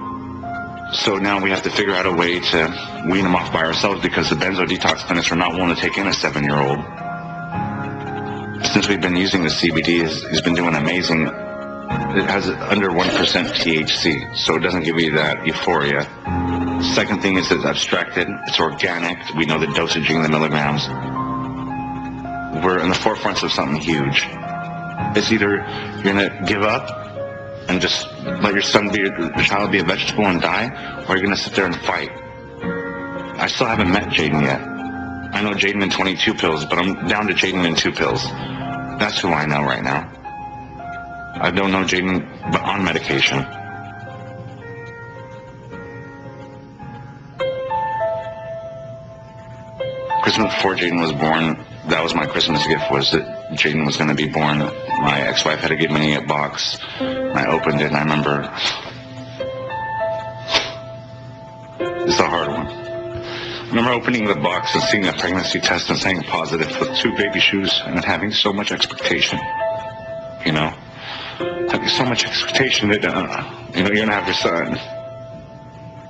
Speaker 8: So now we have to figure out a way to wean him off by ourselves because the benzo detox clinics are not willing to take in a 7-year-old. Since we've been using the CBD, he's been doing amazing. It has under 1% THC, so it doesn't give you that euphoria. Second thing is it's abstracted, it's organic, we know the dosaging, the milligrams. We're in the forefront of something huge. It's either you're going to give up and just let your child be a vegetable and die, or you're going to sit there and fight. I still haven't met Jaden yet. I know Jaden in 22 pills, but I'm down to Jaden in 2 pills. That's who I know right now. I don't know Jaden, but on medication. Christmas before Jaden was born, that was my Christmas gift, was that Jaden was going to be born. My ex-wife had to give me a box. I opened it, and I remember, it's a hard one. I remember opening the box and seeing a pregnancy test and saying positive with 2 baby shoes and having so much expectation, you know. Having so much expectation that, you're going to have your son.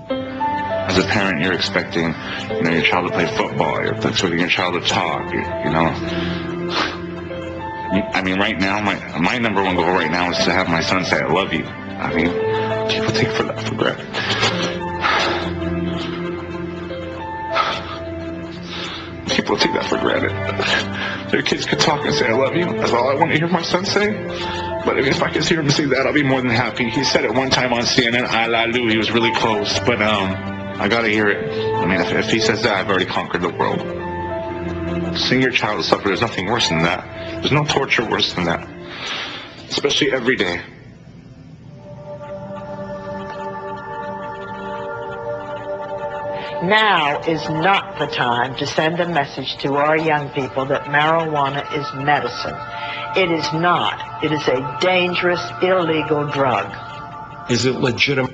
Speaker 8: As a parent, you're expecting, your child to play football, you're expecting your child to talk, I mean, right now, my number one goal right now is to have my son say, I love you. I mean, people take that for granted. People take that for granted. Their kids could talk and say, I love you. That's all I want to hear my son say. But if I could hear him say that, I'll be more than happy. He said it one time on CNN, I la Lou. He was really close, but I gotta hear it. I mean, if he says that, I've already conquered the world. Seeing your child suffer, there's nothing worse than that. There's no torture worse than that, especially every day.
Speaker 21: Now is not the time to send a message to our young people that marijuana is medicine. It is not. It is a dangerous, illegal drug.
Speaker 22: Is it legitimate?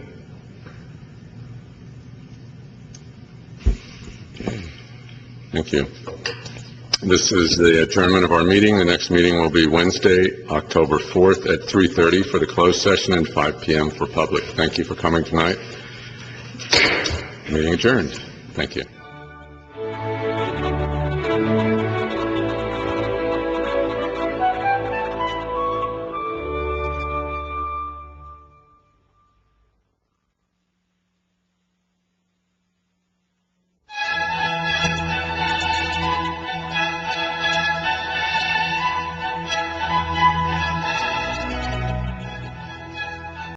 Speaker 1: Thank you. This is the adjournment of our meeting. The next meeting will be Wednesday, October 4th at 3:30 for the closed session and 5 p.m. for public. Thank you for coming tonight. Meeting adjourned. Thank you.